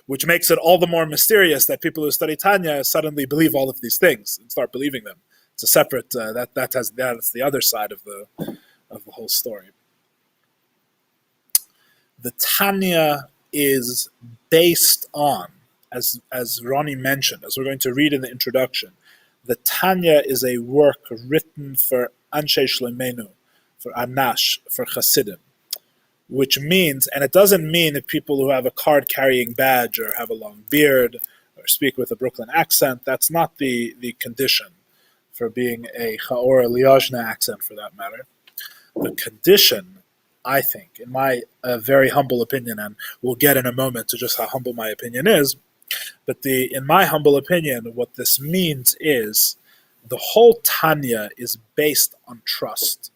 which makes it all the more mysterious that people who study Tanya suddenly believe all of these things and start believing them. It's a separate that's the other side of the whole story. The Tanya is based on, as Ronnie mentioned, as we're going to read in the introduction, the Tanya is a work written for Anshe Shleimenu, for Anash, for Chassidim. Which means, and it doesn't mean that people who have a card-carrying badge or have a long beard or speak with a Brooklyn accent, that's not the condition for being a or a Liajna accent for that matter. The condition, I think, in my very humble opinion, and we'll get in a moment to just how humble my opinion is, but in my humble opinion, what this means is the whole Tanya is based on trust.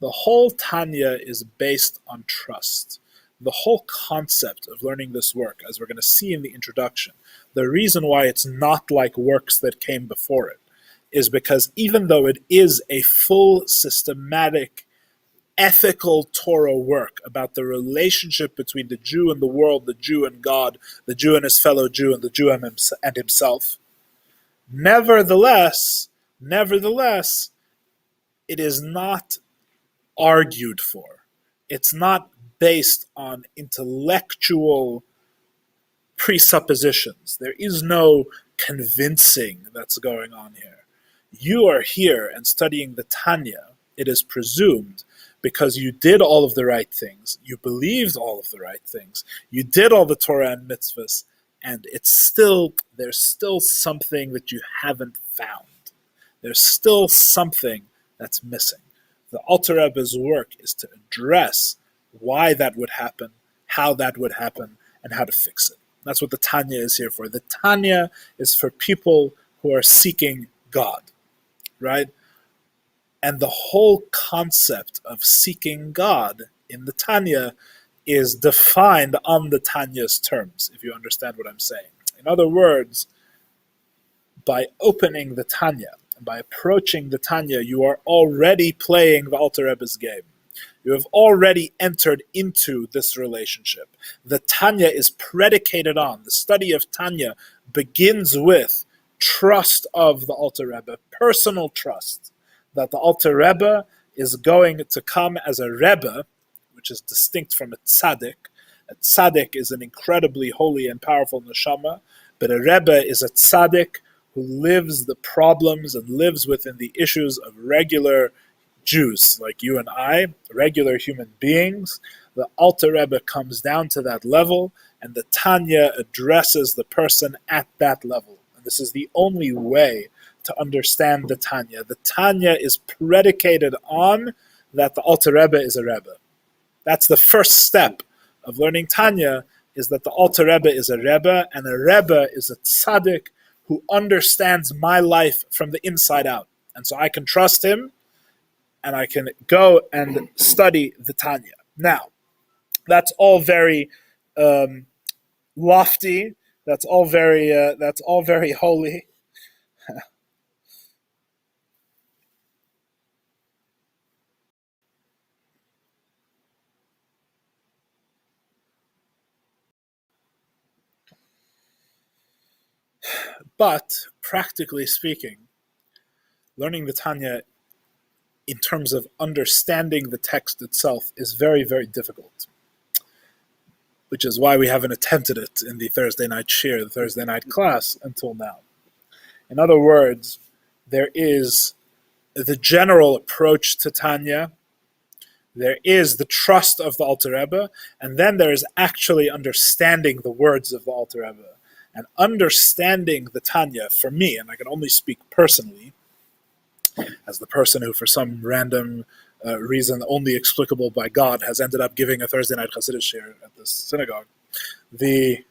The whole Tanya is based on trust. The whole concept of learning this work, as we're going to see in the introduction, the reason why it's not like works that came before it is because even though it is a full, systematic, ethical Torah work about the relationship between the Jew and the world, the Jew and God, the Jew and his fellow Jew, and the Jew and himself, nevertheless, it is not argued for. It's not based on intellectual presuppositions. There is no convincing that's going on here. You are here and studying the Tanya, it is presumed, because you did all of the right things, you believed all of the right things, you did all the Torah and mitzvahs, and there's still something that you haven't found. there's still something that's missing. The Alter Rebbe's work is to address why that would happen, how that would happen, and how to fix it. That's what the Tanya is here for. The Tanya is for people who are seeking God, right? And the whole concept of seeking God in the Tanya is defined on the Tanya's terms, if you understand what I'm saying. In other words, by opening the Tanya, and by approaching the Tanya, you are already playing the Alter Rebbe's game. You have already entered into this relationship. The Tanya is predicated on, the study of Tanya begins with trust of the Alter Rebbe, personal trust, that the Alter Rebbe is going to come as a Rebbe, which is distinct from a tzaddik. A tzaddik is an incredibly holy and powerful neshama, but a Rebbe is a tzaddik who lives the problems and lives within the issues of regular Jews, like you and I, regular human beings. The Alter Rebbe comes down to that level, and the Tanya addresses the person at that level. And this is the only way to understand the Tanya. The Tanya is predicated on that the Alter Rebbe is a Rebbe. That's the first step of learning Tanya, is that the Alter Rebbe is a Rebbe, and a Rebbe is a tzaddik who understands my life from the inside out. And so I can trust him, and I can go and study the Tanya. Now, that's all very lofty. That's all very holy. But practically speaking, learning the Tanya in terms of understanding the text itself is very, very difficult, which is why we haven't attempted it in the Thursday night shir, the Thursday night class, until now. In other words, there is the general approach to Tanya, there is the trust of the Alter Rebbe, and then there is actually understanding the words of the Alter Rebbe. And understanding the Tanya, for me, and I can only speak personally, as the person who, for some random reason only explicable by God, has ended up giving a Thursday night Chassidus shir at this synagogue, the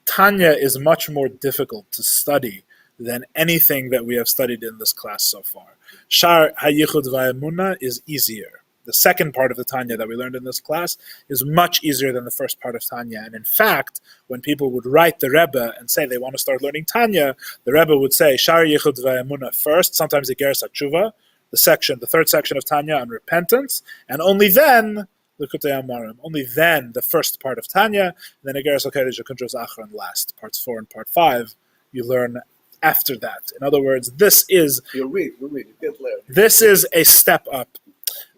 Tanya is much more difficult to study than anything that we have studied in this class so far. Shar HaYichud VaEmunah is easier. The second part of the Tanya that we learned in this class is much easier than the first part of Tanya. And in fact, when people would write the Rebbe and say they want to start learning Tanya, the Rebbe would say Shar Yichud VaEmunah first, sometimes Igeres HaTshuva, the third section of Tanya on repentance, and only then Likutei Amarim, only then the first part of Tanya, and then Igeres HaKodesh HaKuntros Achron last, parts 4 and part 5, you learn after that. In other words, this is a step up.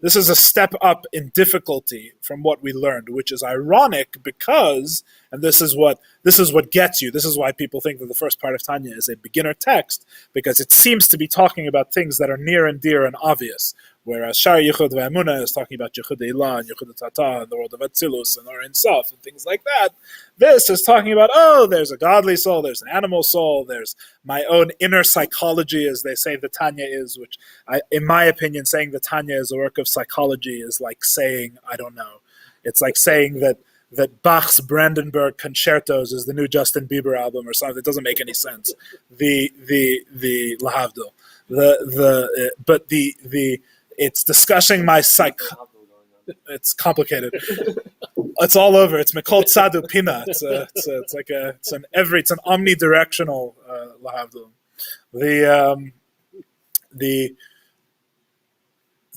This is a step up in difficulty from what we learned, which is ironic because, and this is what gets you. This is why people think that the first part of Tanya is a beginner text, because it seems to be talking about things that are near and dear and obvious. Whereas Shar Yichud VaEmunah is talking about Yichud Eilah and Yichud Tata and the world of Atzilus and Or Ein Sof and things like that. This is talking about, there's a godly soul, there's an animal soul, there's my own inner psychology, as they say the Tanya is, which, in my opinion, saying the Tanya is a work of psychology is like saying, I don't know, it's like saying that Bach's Brandenburg Concertos is the new Justin Bieber album or something. It doesn't make any sense. The Lahavdil. It's discussing my psych. It's complicated. It's all over. It's Mikol Tzadu Pina. It's an omnidirectional Lahavdil.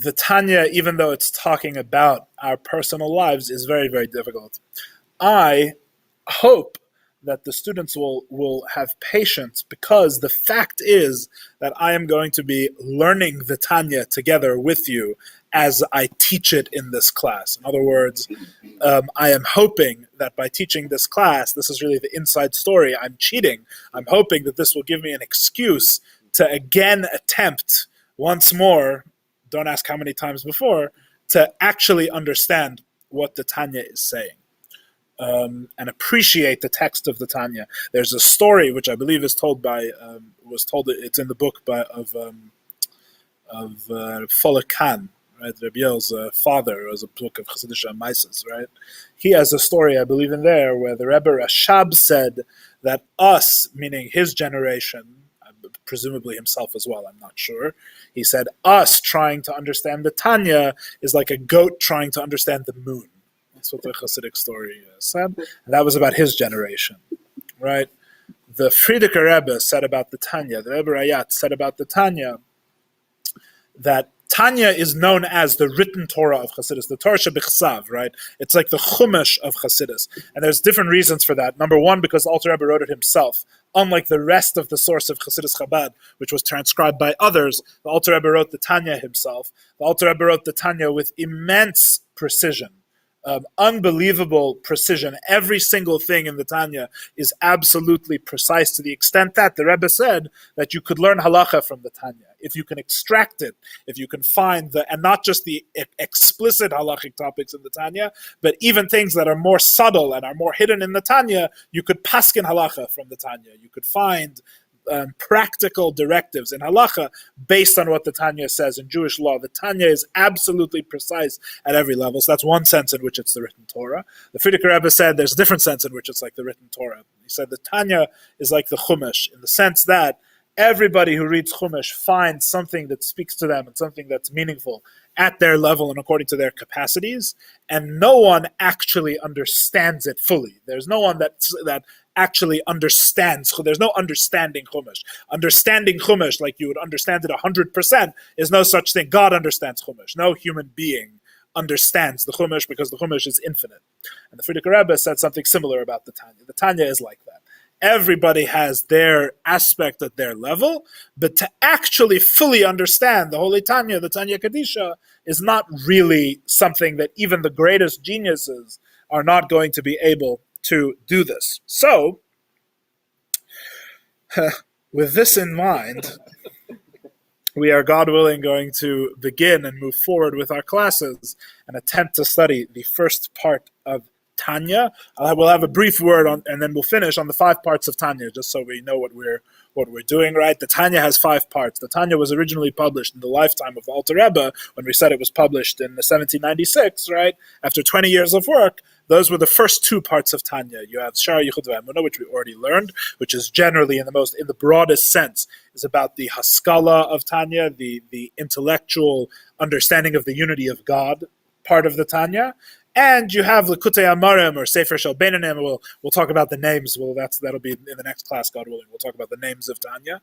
The Tanya, even though it's talking about our personal lives, is very, very difficult. I hope that the students will have patience, because the fact is that I am going to be learning the Tanya together with you as I teach it in this class. In other words, I am hoping that by teaching this class, this is really the inside story, I'm cheating. I'm hoping that this will give me an excuse to again attempt once more, don't ask how many times before, to actually understand what the Tanya is saying. and appreciate the text of the Tanya. There's a story which I believe is told by it's in the book of Fola Khan, right? Rabbi Yel's father. It was a book of Chassidish Mises, right? He has a story, I believe, in there where the Rebbe Rashab said that us, meaning his generation, presumably himself as well, I'm not sure. He said, us trying to understand the Tanya is like a goat trying to understand the moon. That's what the Hasidic story said. And that was about his generation, right? The Frierdiker Rebbe said about the Tanya, the Rebbe Rayat said about the Tanya, that Tanya is known as the written Torah of Chassidus, the Torah Shebichsav, right? It's like the Chumash of Chassidus. And there's different reasons for that. Number one, because the Alter Rebbe wrote it himself. Unlike the rest of the source of Chassidus Chabad, which was transcribed by others, the Alter Rebbe wrote the Tanya himself. The Alter Rebbe wrote the Tanya with immense precision. Unbelievable precision. Every single thing in the Tanya is absolutely precise to the extent that the Rebbe said that you could learn halacha from the Tanya. If you can extract it, if you can find and not just the explicit halachic topics in the Tanya, but even things that are more subtle and are more hidden in the Tanya, you could paskin halacha from the Tanya. You could find practical directives in halacha based on what the Tanya says in Jewish law. The Tanya is absolutely precise at every level. So that's one sense in which it's the written Torah. The Frierdiker Rebbe said there's a different sense in which it's like the written Torah. He said the Tanya is like the Chumash in the sense that everybody who reads Chumash finds something that speaks to them and something that's meaningful at their level and according to their capacities, and no one actually understands it fully. There's no one that actually understands. There's no understanding Chumash. Understanding Chumash like you would understand it 100% is no such thing. God understands Chumash. No human being understands the Chumash because the Chumash is infinite. And the Frierdiker Rebbe said something similar about the Tanya. The Tanya is like that. Everybody has their aspect at their level, but to actually fully understand the Holy Tanya, the Tanya Kadisha, is not really something that even the greatest geniuses are not going to be able to do this. So, with this in mind, we are, God willing, going to begin and move forward with our classes and attempt to study the first part of Tanya. We'll have a brief word on, and then we'll finish on the 5 parts of Tanya, just so we know what we're doing, right? The Tanya has 5 parts. The Tanya was originally published in the lifetime of the Alter Rebbe, when we said it was published in 1796, right? After 20 years of work, those were the first 2 parts of Tanya. You have Shara Yichud Ve'emunah, which we already learned, which is generally in the broadest sense, is about the Haskalah of Tanya, the intellectual understanding of the unity of God part of the Tanya. And you have Likutei Amarim or Sefer Shel Beinanim. We'll talk about the names. That'll be in the next class, God willing. We'll talk about the names of Tanya.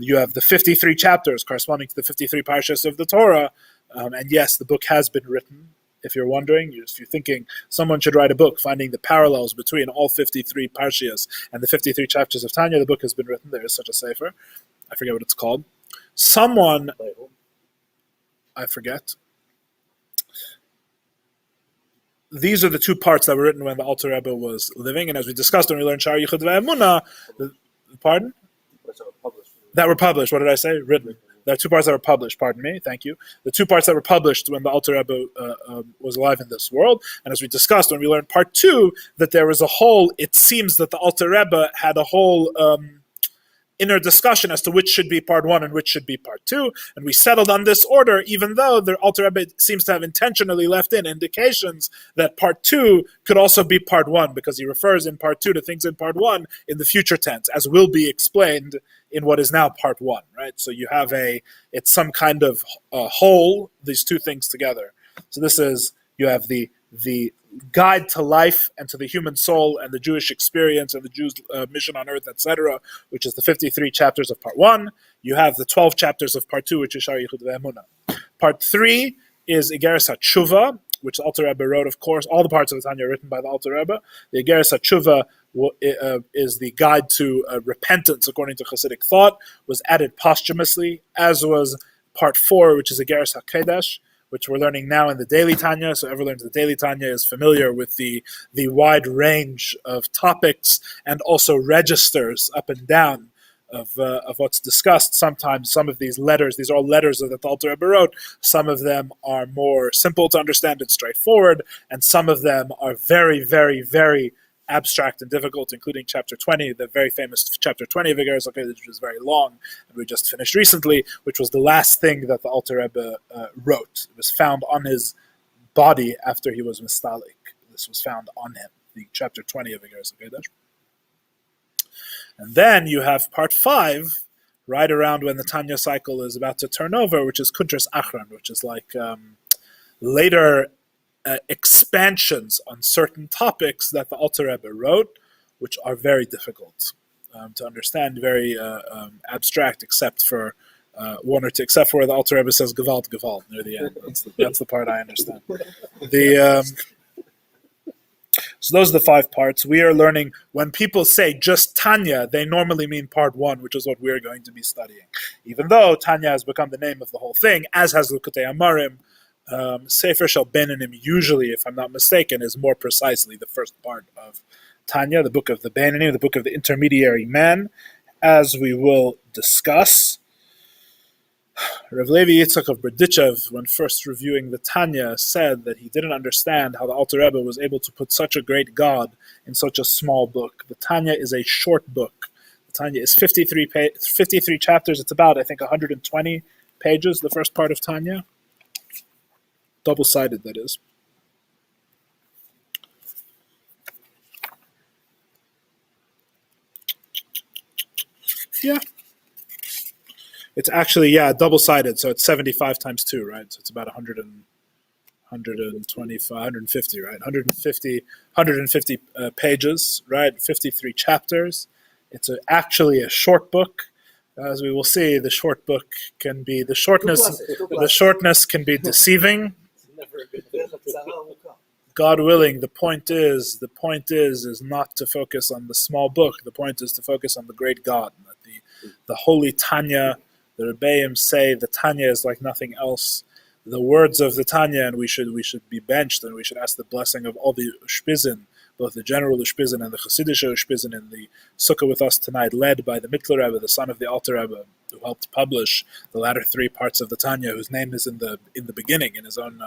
You have the 53 chapters corresponding to the 53 parshas of the Torah. And yes, the book has been written. If you're wondering, if you're thinking someone should write a book finding the parallels between all 53 parshas and the 53 chapters of Tanya, the book has been written. There is such a sefer. I forget what it's called. I forget. These are the 2 parts that were written when the Alter Rebbe was living, and as we discussed when we learned Shara Yichud Ve'emunah, pardon? That were published. What did I say? Written. There are 2 parts that were published. Pardon me. Thank you. The 2 parts that were published when the Alter Rebbe was alive in this world, and as we discussed when we learned part 2, that there was it seems that the Alter Rebbe had a whole inner discussion as to which should be part 1 and which should be part 2, and we settled on this order, even though the Alter Rebbe seems to have intentionally left in indications that part 2 could also be part 1, because he refers in part 2 to things in part 1 in the future tense, as will be explained in what is now part 1, right? So you have it's some kind of whole, these 2 things together. So you have the guide to life and to the human soul and the Jewish experience and the Jews' mission on earth, etc., which is the 53 chapters of part 1. You have the 12 chapters of part 2, which is Shara Yichud Ve'emunah. Part 3 is Igeres HaTshuva, which the Alter Rebbe wrote, of course. All the parts of the Tanya are written by the Alter Rebbe. The Igeres HaTshuva is the guide to repentance according to Hasidic thought, was added posthumously, as was part 4, which is Igeres HaKedesh, which we're learning now in the Daily Tanya. So whoever learns the Daily Tanya is familiar with the wide range of topics and also registers up and down of what's discussed. Sometimes some of these letters, these are all letters that the Alter Rebbe wrote. Some of them are more simple to understand and straightforward, and some of them are very, very, very abstract and difficult, including chapter 20, the very famous chapter 20 of Igeres HaKodesh, which was very long, and we just finished recently, which was the last thing that the Alter Rebbe wrote. It was found on his body after he was mistalik. This was found on him, the chapter 20 of Igeres HaKodesh. And then you have part 5, right around when the Tanya cycle is about to turn over, which is Kuntras Achron, which is like later expansions on certain topics that the Alter Rebbe wrote, which are very difficult to understand, very abstract, except for one or two, except for where the Alter Rebbe says Gewalt, Gewalt near the end. That's the part I understand. So those are the 5 parts. We are learning, when people say just Tanya, they normally mean part 1, which is what we're going to be studying. Even though Tanya has become the name of the whole thing, as has Likutei Amarim, Sefer Shel Beinanim usually, if I'm not mistaken, is more precisely the first part of Tanya, the book of the Beinanim, the book of the intermediary man, as we will discuss. Rav Levi Yitzchak of Berdichev, when first reviewing the Tanya, said that he didn't understand how the Alter Rebbe was able to put such a great God in such a small book. The Tanya is a short book. The Tanya is 53 chapters. It's about, I think, 120 pages, the first part of Tanya. Double-sided, that is. Yeah. It's actually, double-sided, so it's 75 times 2, right? So it's about 125, 150, right? 150 pages, right? 53 chapters. It's actually a short book. As we will see, the short book can be, the shortness can be deceiving. God willing, the point is not to focus on the small book. The point is to focus on the great God. The holy Tanya, the Rebbeim say the Tanya is like nothing else. The words of the Tanya, and we should be benched, and we should ask the blessing of all the Ushpizin, both the general Ushpizin and the Chassidische Ushpizin in the Sukkah with us tonight, led by the Mittler Rebbe, the son of the Alter Rebbe, who helped publish the latter 3 parts of the Tanya, whose name is in the beginning, in his own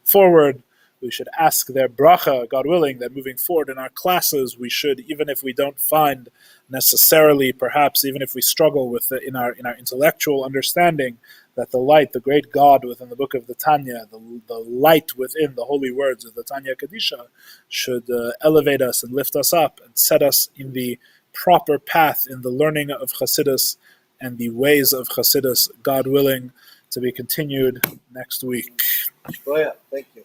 forward. We should ask their bracha, God willing, that moving forward in our classes, we should, even if we don't find necessarily, perhaps even if we struggle with it in our intellectual understanding, that the light, the great God within the book of the Tanya, the light within the holy words of the Tanya Kadisha, should elevate us and lift us up and set us in the proper path in the learning of Chassidus and the ways of Chassidus, God willing, to be continued next week. Oh yeah, thank you.